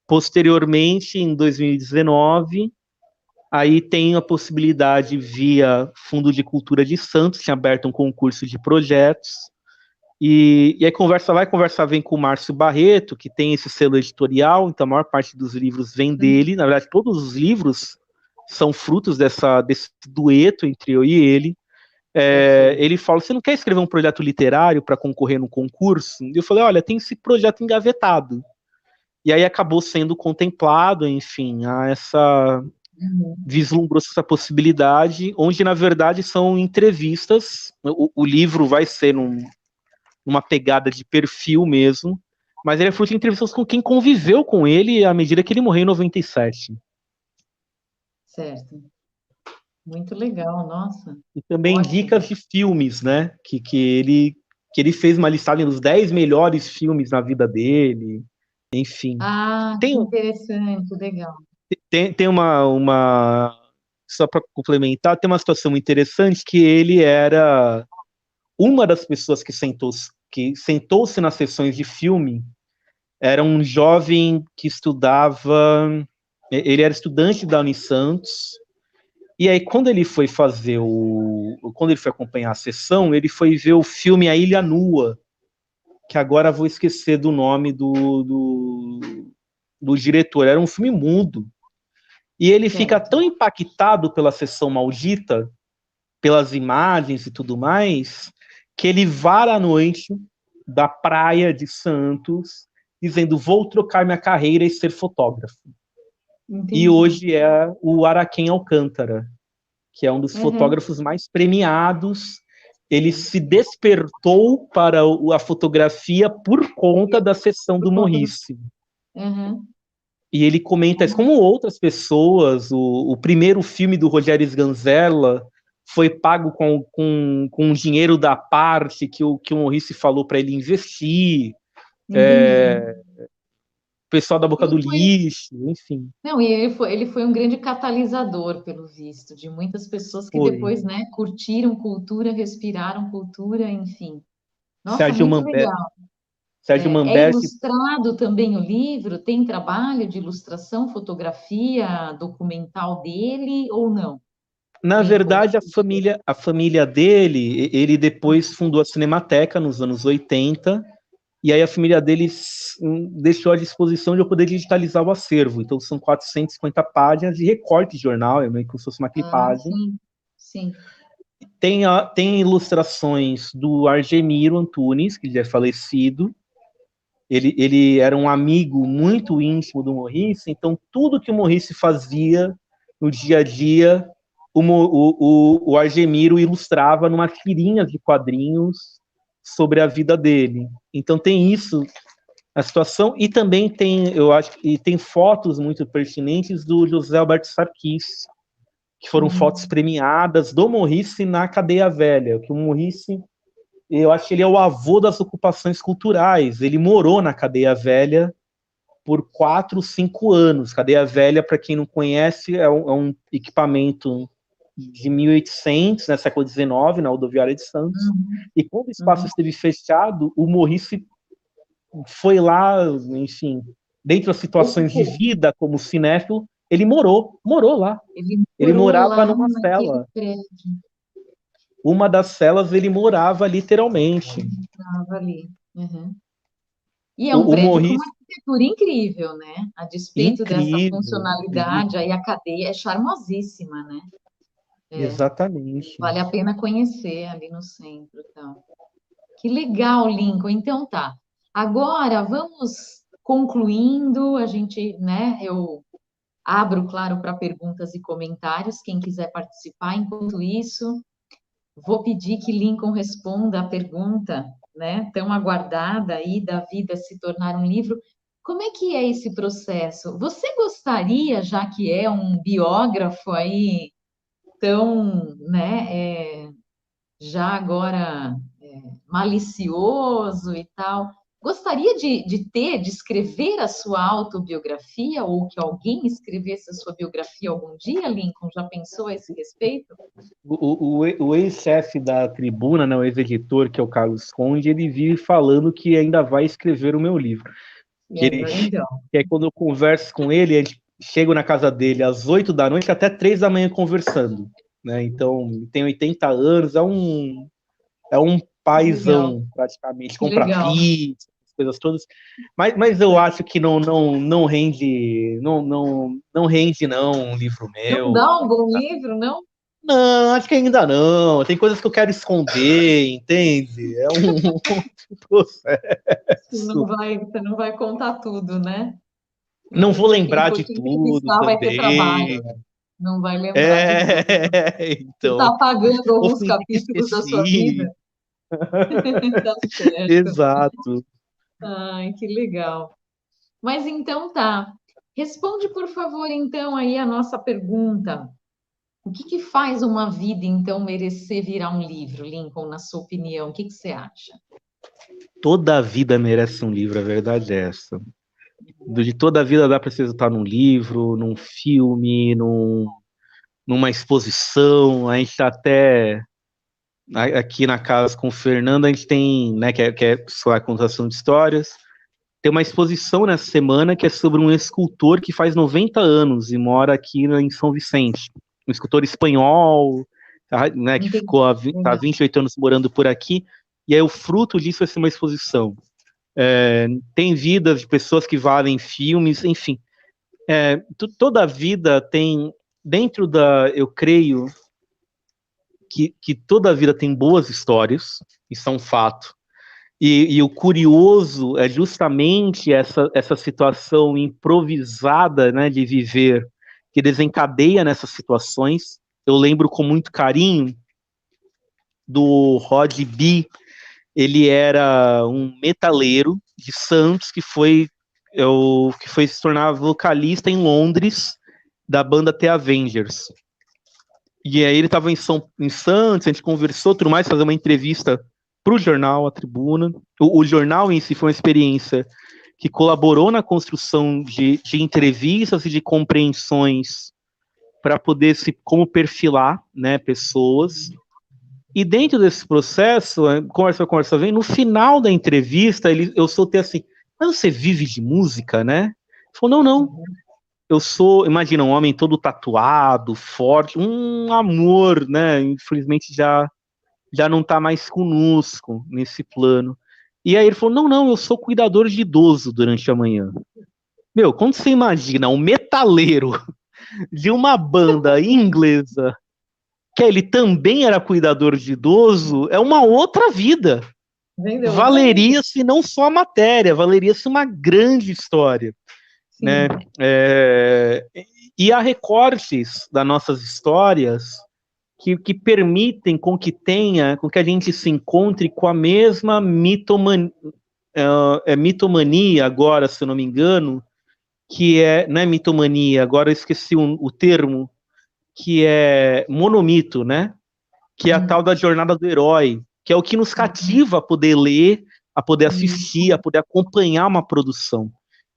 Posteriormente, em 2019, aí tem a possibilidade via Fundo de Cultura de Santos, tinha aberto um concurso de projetos, e aí conversa vem com o Márcio Barreto, que tem esse selo editorial, então a maior parte dos livros vem dele, na verdade todos os livros são frutos desse dueto entre eu e ele. Ele fala, você não quer escrever um projeto literário para concorrer no concurso? E eu falei, olha, tem esse projeto engavetado. E aí acabou sendo contemplado, enfim, vislumbrou essa possibilidade, onde na verdade são entrevistas, o livro vai ser numa pegada de perfil mesmo, mas ele é fruto de entrevistas com quem conviveu com ele à medida que ele morreu em 97. Certo. muito legal, nossa, E também ótimo. dicas de filmes, né? Que ele fez uma listagem dos 10 melhores filmes na vida dele. Enfim. Ah, Tem, que interessante, legal. tem só para complementar, tem uma situação interessante que ele era uma das pessoas que sentou-se nas sessões de filme, era um jovem que estudava, ele era estudante da Unisantos, e aí quando ele foi acompanhar a sessão, ele foi ver o filme A Ilha Nua, que agora vou esquecer do nome do diretor, era um filme mudo, e ele fica Certo. tão impactado pela sessão maldita, pelas imagens e tudo mais, que ele vara à noite da praia de Santos, dizendo: vou trocar minha carreira e ser fotógrafo. E Entendi. hoje é o Araquém Alcântara, que é um dos Uhum. fotógrafos mais premiados. Ele se despertou para a fotografia por conta da sessão Por do conta do... Morrice. Uhum. E ele comenta isso, como outras pessoas, o primeiro filme do Rogério Sganzerla foi pago com o dinheiro da parte que o Morrice falou para ele investir, Entendi. o pessoal da Boca Ele do foi, Lixo, enfim. não, e ele foi um grande catalisador, pelo visto, de muitas pessoas que Foi. depois, né, curtiram cultura, respiraram cultura, enfim. Nossa, Sérgio muito Manber, legal. Sérgio É Manberti, ilustrado também o livro? Tem trabalho de ilustração, fotografia, documental dele ou não, na Lincoln? verdade, a família dele, ele depois fundou a Cinemateca nos anos 80. E aí a família deles deixou à disposição de eu poder digitalizar o acervo. Então são 450 páginas de recorte de jornal, é meio que se fosse uma Ah, clipagem. sim, sim. Tem ilustrações do Argemiro Antunes, que já é falecido. Ele era um amigo muito íntimo do Morrice, então tudo que o Morrice fazia no dia a dia, o Argemiro ilustrava numas tirinhas de quadrinhos sobre a vida dele. Então tem isso, a situação, e também tem, eu acho, e tem fotos muito pertinentes do José Alberto Sarkis, que foram fotos Hum, premiadas do Morrice na cadeia velha, que o Morrice, eu acho que ele é o avô das ocupações culturais, ele morou na cadeia velha por 4, 5 anos. Cadeia velha, para quem não conhece, é um equipamento de 1800, né, século XIX, na rodoviária de Santos, uhum, e quando o espaço uhum. esteve fechado, o Morrice foi lá, enfim, dentro das situações de Ocupou. vida como cinéfilo, ele morou lá. Ele Ele morou morava lá numa naquele cela. prédio. Uma das celas ele morava literalmente. Ele estava ali. Uhum. E é um O prédio com uma Morris, arquitetura incrível, né? A despeito dessa incrível, funcionalidade, incrível. aí a cadeia é charmosíssima, né? É, Exatamente. vale a pena conhecer ali no centro, então. Que legal, Lincoln. Então tá. Agora vamos concluindo. A gente, né? Eu abro, claro, para perguntas e comentários. Quem quiser participar. Enquanto isso, vou pedir que Lincoln responda a pergunta, né? Tão aguardada aí da vida se tornar um livro. Como é que é esse processo? Você gostaria, já que é um biógrafo aí tão, né? Já agora malicioso e tal. Gostaria de escrever a sua autobiografia ou que alguém escrevesse a sua biografia algum dia, Lincoln? Já pensou a esse respeito? O ex-chefe da Tribuna, né, o ex-editor, que é o Carlos Conde, ele vive falando que ainda vai escrever o meu livro. Que ele, Então, que é quando eu converso com ele chego na casa dele às 8 da noite até 3 da manhã conversando. Né? Então, ele tem 80 anos, é um que legal, paizão, praticamente, que compra legal. pizza, as coisas todas. Mas eu acho que não rende, não rende não um livro Não meu. dá um bom livro, não? Não, acho que ainda não. Tem coisas que eu quero esconder, entende? É um processo. Você não vai contar tudo, né? Não vou Quem lembrar for de te tudo entrevistar vai ter também. trabalho, né? Não vai lembrar de É, tudo. Você está então, apagando vou alguns fingir que capítulos da sua esqueci. vida? Tá certo. Exato. Ai, que legal. Mas então tá. Responde, por favor, então, aí a nossa pergunta. O que que faz uma vida, então, merecer virar um livro, Lincoln, na sua opinião? O que que você acha? Toda a vida merece um livro, a verdade é essa. De toda a vida dá para você estar num livro, num filme, numa exposição. A gente tá até aqui na casa com o Fernando, a gente tem, né, que é só a contação de histórias. Tem uma exposição nessa semana que é sobre um escultor que faz 90 anos e mora aqui em São Vicente. Um escultor espanhol, tá, né, que Entendi. ficou tá há Legal. 28 anos morando por aqui. E aí o fruto disso vai ser uma exposição. Tem vidas de pessoas que valem filmes, enfim. Toda a vida tem, dentro eu creio que toda a vida tem boas histórias, isso é um fato. E o curioso é justamente essa situação improvisada, né, de viver, que desencadeia nessas situações. Eu lembro com muito carinho do Rod B. Ele era um metaleiro de Santos que foi se tornar vocalista em Londres da banda The Avengers. E aí ele estava em Santos, a gente conversou, tudo mais, fazer uma entrevista para o jornal, a Tribuna. O jornal em si foi uma experiência que colaborou na construção de entrevistas e de compreensões para poder como perfilar, né, pessoas. E dentro desse processo, conversa vem, no final da entrevista, eu soltei assim, mas você vive de música, né? Ele falou, não. Eu sou, imagina, um homem todo tatuado, forte, um amor, né? Infelizmente já não tá mais conosco nesse plano. E aí ele falou, não, eu sou cuidador de idoso durante a manhã. Meu, quando você imagina um metaleiro de uma banda inglesa que ele também era cuidador de idoso, é uma outra vida. Vendeu outra vida. Valeria-se não só a matéria, valeria-se uma grande história, né? Sim, E há recortes das nossas histórias que permitem com que a gente se encontre com a mesma mitomania agora, se eu não me engano, não é mitomania, agora eu esqueci o termo, que é monomito, né? Que é a tal da jornada do herói, que é o que nos cativa a poder ler, a poder assistir, a poder acompanhar uma produção.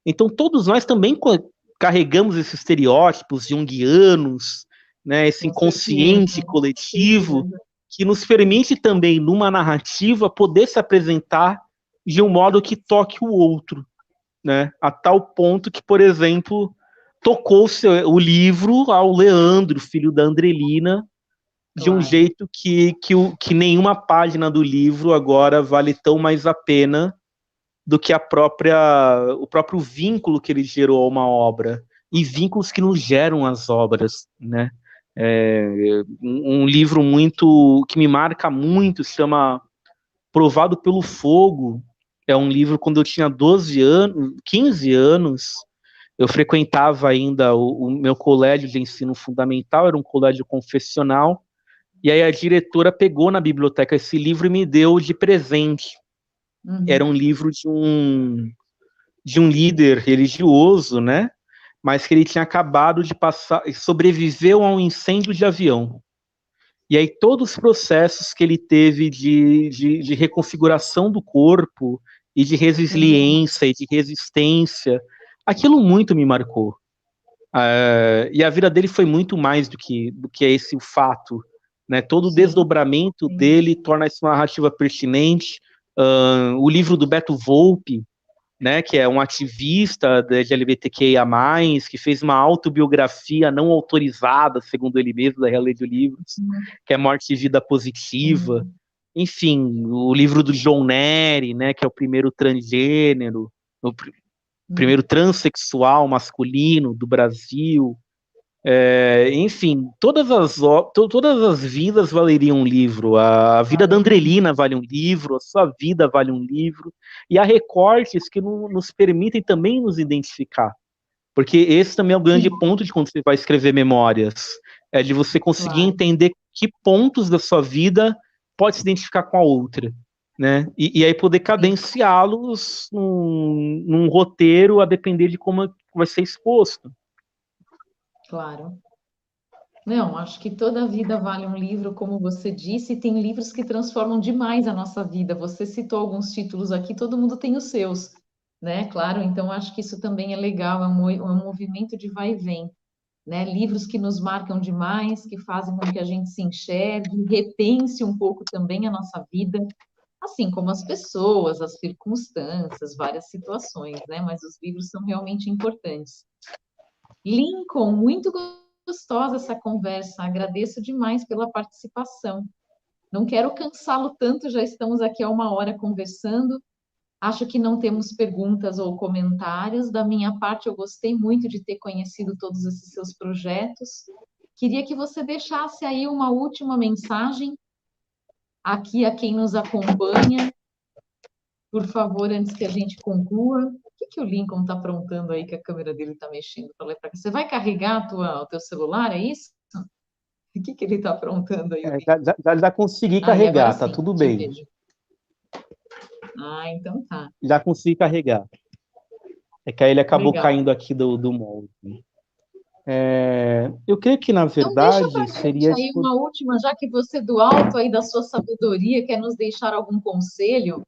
Então, todos nós também carregamos esses estereótipos junguianos, né, esse com certeza, inconsciente coletivo, certeza. que nos permite também, numa narrativa, poder se apresentar de um modo que toque o outro, né, a tal ponto que, por exemplo, tocou o livro ao Leandro, filho da Andrelina, de um Claro. jeito que nenhuma página do livro agora vale tão mais a pena do que o próprio vínculo que ele gerou a uma obra, e vínculos que nos geram as obras, né? Um livro muito que me marca muito se chama Provado pelo Fogo. É um livro quando eu tinha 12 anos, 15 anos, eu frequentava ainda o meu colégio de ensino fundamental, era um colégio confessional, e aí a diretora pegou na biblioteca esse livro e me deu de presente. Era um livro de um líder religioso, né? Mas que ele tinha acabado de passar, sobreviveu a um incêndio de avião. E aí todos os processos que ele teve de reconfiguração do corpo e de resiliência e de resistência, aquilo muito me marcou. E a vida dele foi muito mais do que esse o fato, né? Todo o Sim, desdobramento sim. dele torna essa narrativa pertinente. O livro do Beto Volpi, né, que é um ativista da LGBTQIA+, que fez uma autobiografia não autorizada, segundo ele mesmo, da Real Lei de Livros, que é Morte e Vida Positiva. Sim. Enfim, o livro do John Nery, né, que é o primeiro transgênero, o primeiro transexual masculino do Brasil. Enfim, todas as vidas valeriam um livro. A vida da Andrelina vale um livro, a sua vida vale um livro. E há recortes que nos permitem também nos identificar. Porque esse também é o grande Sim, ponto de quando você vai escrever memórias. É de você conseguir claro. entender que pontos da sua vida pode se identificar com a outra. Né? E aí poder Sim, cadenciá-los num roteiro a depender de como vai ser exposto. claro. Não, acho que toda vida vale um livro, como você disse, e tem livros que transformam demais a nossa vida. Você citou alguns títulos aqui, todo mundo tem os seus, né? Claro, então acho que isso também é legal, é um movimento de vai e vem, né? Livros que nos marcam demais, que fazem com que a gente se enxergue, repense um pouco também a nossa vida, assim como as pessoas, as circunstâncias, várias situações, né? Mas os livros são realmente importantes. Lincoln, muito gostosa essa conversa. Agradeço demais pela participação. Não quero cansá-lo tanto, já estamos aqui há uma hora conversando. Acho que não temos perguntas ou comentários. Da minha parte, eu gostei muito de ter conhecido todos esses seus projetos. Queria que você deixasse aí uma última mensagem aqui a quem nos acompanha, por favor, antes que a gente conclua. O que o Lincoln está aprontando aí que a câmera dele está mexendo para lá e para cá? Você vai carregar o teu celular, é isso? O que ele está aprontando aí, o É, Lincoln? já consegui Ah, e agora carregar, tá sim, tudo te bem. vejo. Ah, então tá. Já consegui carregar. É que aí ele acabou Legal. caindo aqui do molde. Eu creio que, na Então, deixa verdade, para gente seria... aí uma última, já que você, do alto aí da sua sabedoria, quer nos deixar algum conselho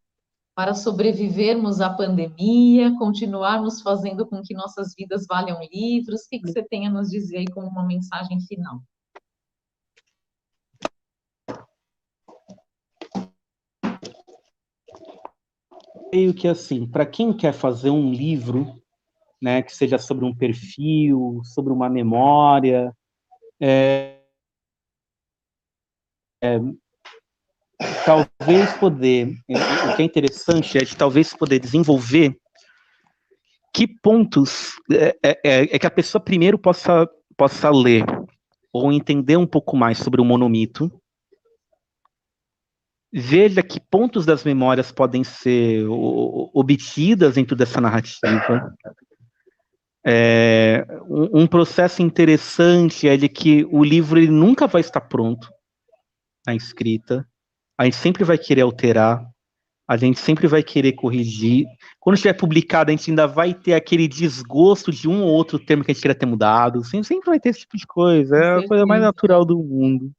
para sobrevivermos à pandemia, continuarmos fazendo com que nossas vidas valham livros. O que você tem a nos dizer aí como uma mensagem final? Creio que, assim, para quem quer fazer um livro, né, que seja sobre um perfil, sobre uma memória, talvez poder... O que é interessante é de talvez poder desenvolver que pontos que a pessoa primeiro possa ler ou entender um pouco mais sobre o monomito, veja que pontos das memórias podem ser obtidas dentro dessa narrativa. Um processo interessante é de que o livro ele nunca vai estar pronto na escrita, a gente sempre vai querer alterar, a gente sempre vai querer corrigir. Quando estiver publicado, a gente ainda vai ter aquele desgosto de um ou outro termo que a gente queria ter mudado. Sempre vai ter esse tipo de coisa. Com É a coisa mais certeza. natural do mundo.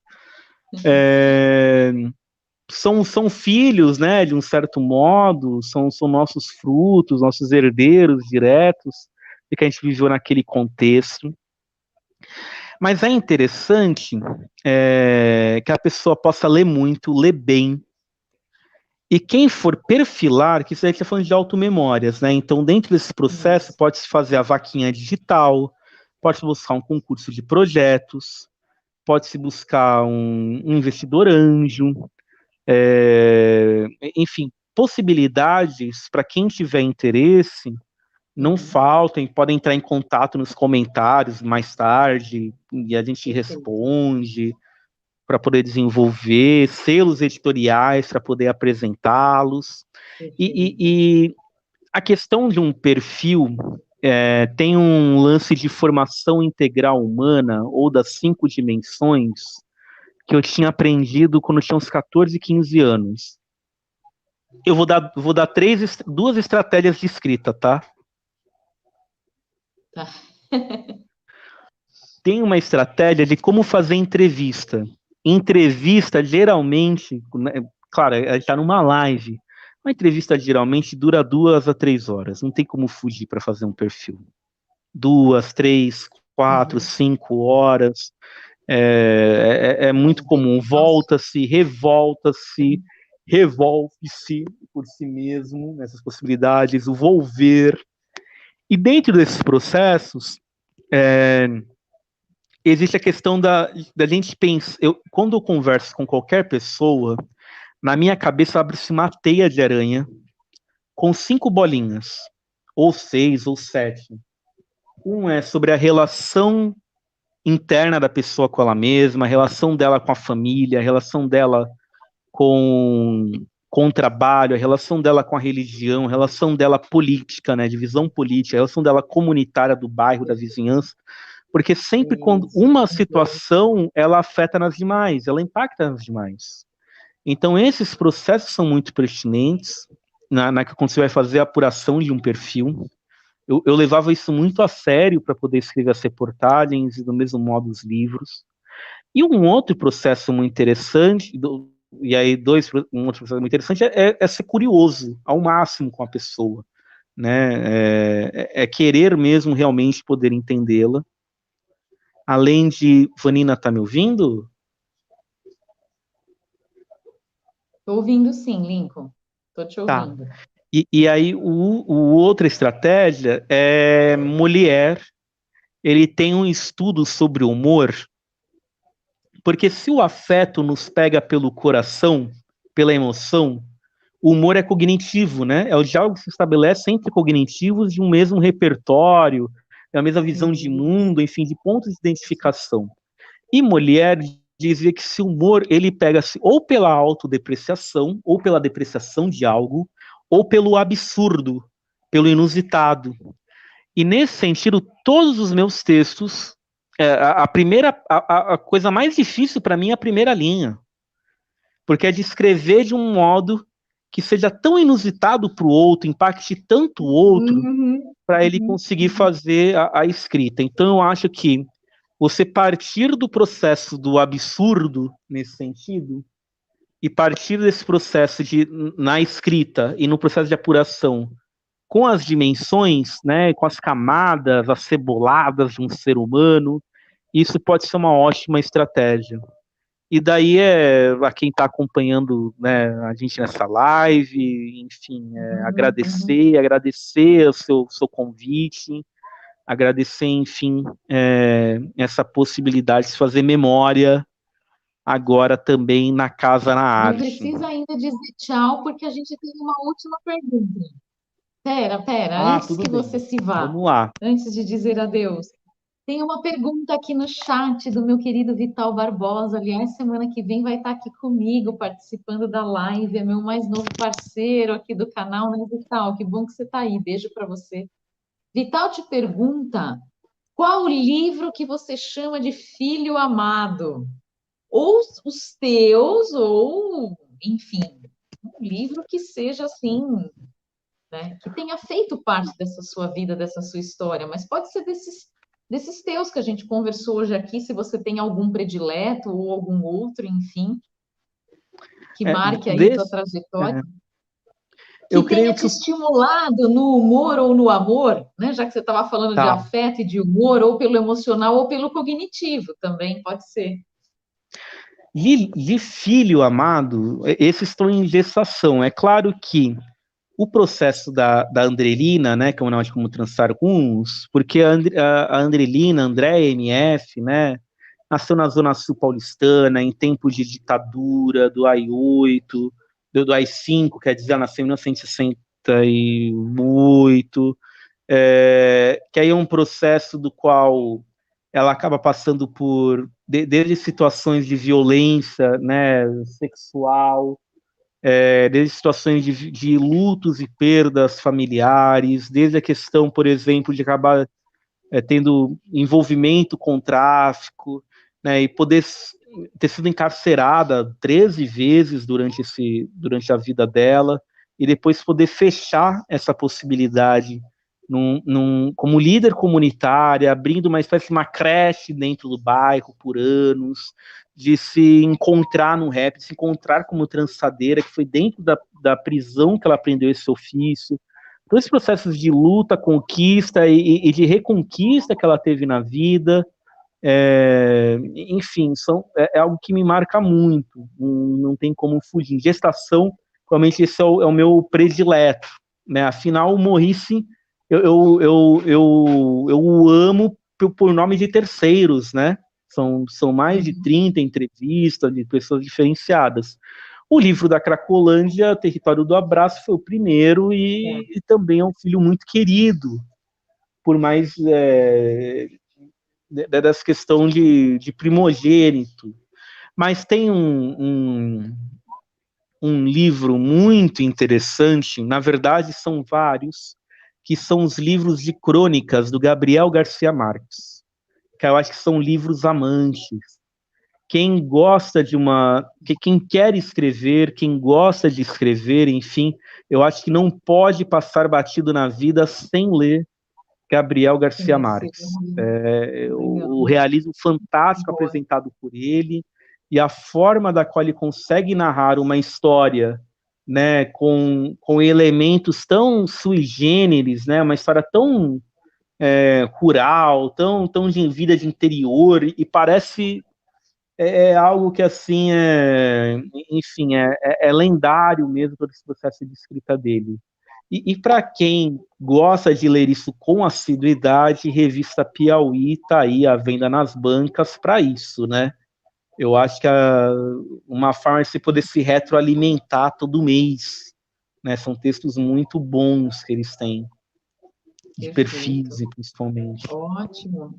São filhos, né, de um certo modo, são nossos frutos, nossos herdeiros diretos, de que a gente viveu naquele contexto. Mas é interessante que a pessoa possa ler muito, ler bem. E quem for perfilar, que isso aí está falando de automemórias, né? Então, dentro desse processo, Isso. pode-se fazer a vaquinha digital, pode-se buscar um concurso de projetos, pode-se buscar um investidor anjo, enfim, possibilidades para quem tiver interesse não Uhum. faltem, podem entrar em contato nos comentários mais tarde e a gente Perfeito. responde para poder desenvolver selos editoriais para poder apresentá-los. Perfeito. E a questão de um perfil tem um lance de formação integral humana ou das 5 dimensões que eu tinha aprendido quando eu tinha uns 14, 15 anos. Eu vou dar duas estratégias de escrita, tá? Tá. Tem uma estratégia de como fazer entrevista. Entrevista, geralmente, né, claro, a gente está numa live. Uma entrevista geralmente dura 2 a 3 horas. Não tem como fugir para fazer um perfil. 2, 3, 4, Uhum. 5 horas. É muito Entendi. comum. Nossa. Volta-se, revolta-se, revolve-se por si mesmo nessas possibilidades, o volver. E dentro desses processos, existe a questão da gente pensar. Quando eu converso com qualquer pessoa, na minha cabeça abre-se uma teia de aranha com 5 bolinhas, ou 6, ou 7. Um é sobre a relação interna da pessoa com ela mesma, a relação dela com a família, a relação dela com o trabalho, a relação dela com a religião, a relação dela política, né, divisão política, a relação dela comunitária do bairro, da vizinhança, porque sempre quando Isso. uma Uhum. situação, ela afeta nas demais, ela impacta nas demais. Então, esses processos são muito pertinentes, quando você vai fazer a apuração de um perfil. Eu levava isso muito a sério para poder escrever as reportagens e, do mesmo modo, os livros. E um outro processo muito interessante, e aí um outro processo muito interessante é ser curioso ao máximo com a pessoa, né? É querer mesmo realmente poder entendê-la. Além de, Vanina, tá me ouvindo? Tô ouvindo sim, Lincoln. Tô te Tá. ouvindo. E aí o outra estratégia é Molière. Ele tem um estudo sobre humor, porque se o afeto nos pega pelo coração, pela emoção, o humor é cognitivo, né? É o diálogo que se estabelece entre cognitivos de um mesmo repertório, é a mesma visão de mundo, enfim, de pontos de identificação. E Molière dizia que se o humor ele pega-se ou pela autodepreciação, ou pela depreciação de algo, ou pelo absurdo, pelo inusitado. E nesse sentido, todos os meus textos, a coisa mais difícil para mim é a primeira linha, porque é de escrever de um modo que seja tão inusitado para o outro, impacte tanto o outro, Uhum, para ele uhum. conseguir fazer a escrita. Então, eu acho que você partir do processo do absurdo, nesse sentido, e partir desse processo na escrita e no processo de apuração, com as dimensões, né, com as camadas aceboladas de um ser humano, isso pode ser uma ótima estratégia. E daí a quem está acompanhando, né, a gente nessa live, enfim, Uhum, uhum. agradecer o seu convite, agradecer, enfim, essa possibilidade de fazer memória agora também na Casa na Não Arte. precisa ainda dizer tchau, porque a gente tem uma última pergunta. Pera, Ah, antes tudo que você bem. se vá, Vamos lá. antes de dizer adeus, tem uma pergunta aqui no chat do meu querido Vital Barbosa. Aliás, semana que vem vai estar aqui comigo, participando da live. É meu mais novo parceiro aqui do canal, né, Vital? Que bom que você está aí. Beijo para você. Vital te pergunta: qual o livro que você chama de filho amado? Ou os teus, ou, enfim, um livro que seja assim, né, que tenha feito parte dessa sua vida, dessa sua história, mas pode ser desses teus que a gente conversou hoje aqui, se você tem algum predileto ou algum outro, enfim, que É, marque aí tua desse, trajetória, é, que eu tenha creio te que estimulado no humor ou no amor, né? Já que você estava falando de tá. afeto e de humor, ou pelo emocional ou pelo cognitivo, também pode ser. De filho amado, esses estão em gestação. É claro que o processo da Andrelina, né, que é uma de como trançar uns, porque a Andrelina, Andréia MF, né, nasceu na Zona Sul paulistana, em tempos de ditadura, do AI-8, do AI-5, quer dizer, ela nasceu em 1968, que aí é um processo do qual ela acaba passando por, desde situações de violência, né, sexual, desde situações de lutos e perdas familiares, desde a questão, por exemplo, de acabar tendo envolvimento com tráfico, né, e poder ter sido encarcerada 13 vezes durante a vida dela, e depois poder fechar essa possibilidade como líder comunitária, abrindo uma espécie de uma creche dentro do bairro por anos, de se encontrar no rap, de se encontrar como trançadeira, que foi dentro da prisão que ela aprendeu esse ofício. Todos esses processos de luta, conquista e de reconquista que ela teve na vida, enfim, é algo que me marca muito, não tem como fugir. Gestação, realmente esse é o meu predileto, né? Afinal, o Morrice, eu o amo por nome de terceiros, né? São mais de Uhum. 30 entrevistas de pessoas diferenciadas. O livro da Cracolândia, Território do Abraço, foi o primeiro e também é um filho muito querido, por mais dessa questão de primogênito. Mas tem um livro muito interessante, na verdade são vários, que são os livros de crônicas do Gabriel Garcia Marques, que eu acho que são livros amantes. Quem gosta quem quer escrever, quem gosta de escrever, enfim, eu acho que não pode passar batido na vida sem ler Gabriel Garcia Conhecer. Marques. Legal. O realismo fantástico Boa. apresentado por ele e a forma da qual ele consegue narrar uma história, né, com elementos tão sui generis, né, uma história tão rural, tão de vida de interior, e parece algo que, assim, enfim, é lendário mesmo todo esse processo de escrita dele. E para quem gosta de ler isso com assiduidade, Revista Piauí está aí à venda nas bancas para isso, né? Eu acho que uma forma de se poder se retroalimentar todo mês, né? São textos muito bons que eles têm, de Perfeito. perfis, principalmente. Ótimo.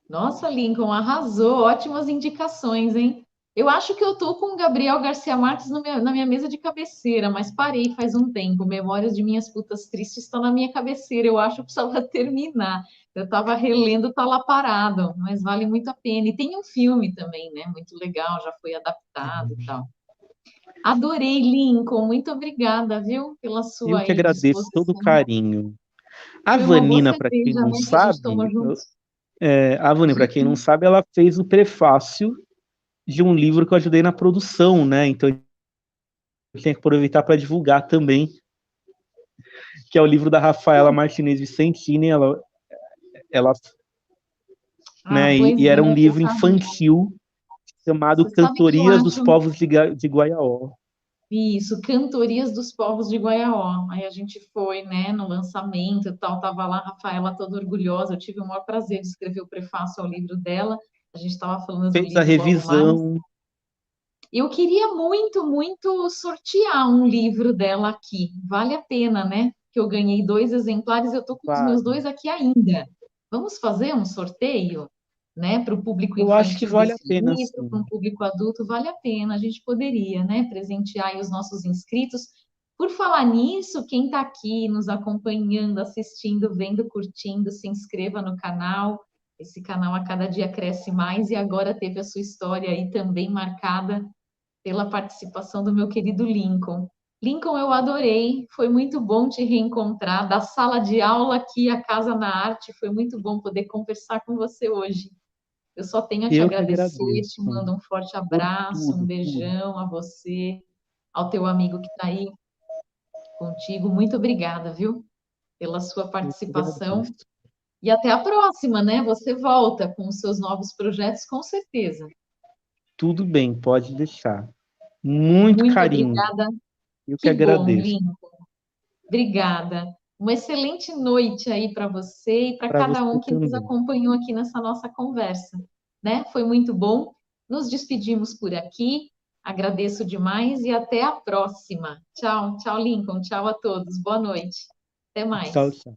Nossa, Lincoln, arrasou. Ótimas indicações, hein? Eu acho que eu tô com o Gabriel Garcia Marques na minha mesa de cabeceira, mas parei faz um tempo. Memórias de Minhas Putas Tristes está na minha cabeceira. Eu acho que precisava terminar. Eu estava relendo, tá lá parado, mas vale muito a pena. E tem um filme também, né? Muito legal, já foi adaptado e tal. Adorei, Lincoln. Muito obrigada, viu, pela Eu sua que aí agradeço todo o disposição. carinho. A Foi uma boa Vanina, para quem cerveja, não né, que a gente tomou sabe, juntos. a Vanina, para quem não sabe, ela fez o prefácio de um livro que eu ajudei na produção, né? Então eu tenho que aproveitar para divulgar também, que é o livro da Rafaela Martinez Vicentini. Ela, Ah, né? E pois era um é, você livro sabe, infantil chamado você sabe que eu Cantorias dos acho Povos de Guaiaó. isso, Cantorias dos Povos de Guaiaó. Aí a gente foi, né, no lançamento e tal, tava lá a Rafaela toda orgulhosa. Eu tive o maior prazer de escrever o prefácio ao livro dela. A gente estava falando do Fez a livro logo mais. revisão, Eu queria muito, muito sortear um livro dela aqui. Vale a pena, né? Que eu ganhei 2 exemplares, eu tô com os meus vale. 2 aqui ainda. Vamos fazer um sorteio, né? Para o público Eu acho que infantil vale a desse pena, livro, para sim. um público adulto, vale a pena. A gente poderia, né? Presentear aí os nossos inscritos. Por falar nisso, quem está aqui nos acompanhando, assistindo, vendo, curtindo, se inscreva no canal. Esse canal a cada dia cresce mais e agora teve a sua história aí também marcada pela participação do meu querido Lincoln. Lincoln, eu adorei, foi muito bom te reencontrar. Da sala de aula aqui à Casa na Arte, foi muito bom poder conversar com você hoje. Eu só tenho a te Eu que agradecer, te agradeço mando um forte por abraço, um tudo, tudo. beijão a você, ao teu amigo que está aí contigo. Muito obrigada, viu, pela sua Eu que participação. agradeço. E até a próxima, né? Você volta com os seus novos projetos, com certeza. Tudo bem, pode deixar. Muito Muito carinho. obrigada. Eu que Que bom, agradeço. Lincoln. Obrigada. Uma excelente noite aí para você e para Para cada você um que nos também. acompanhou aqui nessa nossa conversa, né? Foi muito bom. Nos despedimos por aqui. Agradeço demais e até a próxima. Tchau, tchau, Lincoln. Tchau a todos. Boa noite. Até Tchau, mais. tchau. Tchau.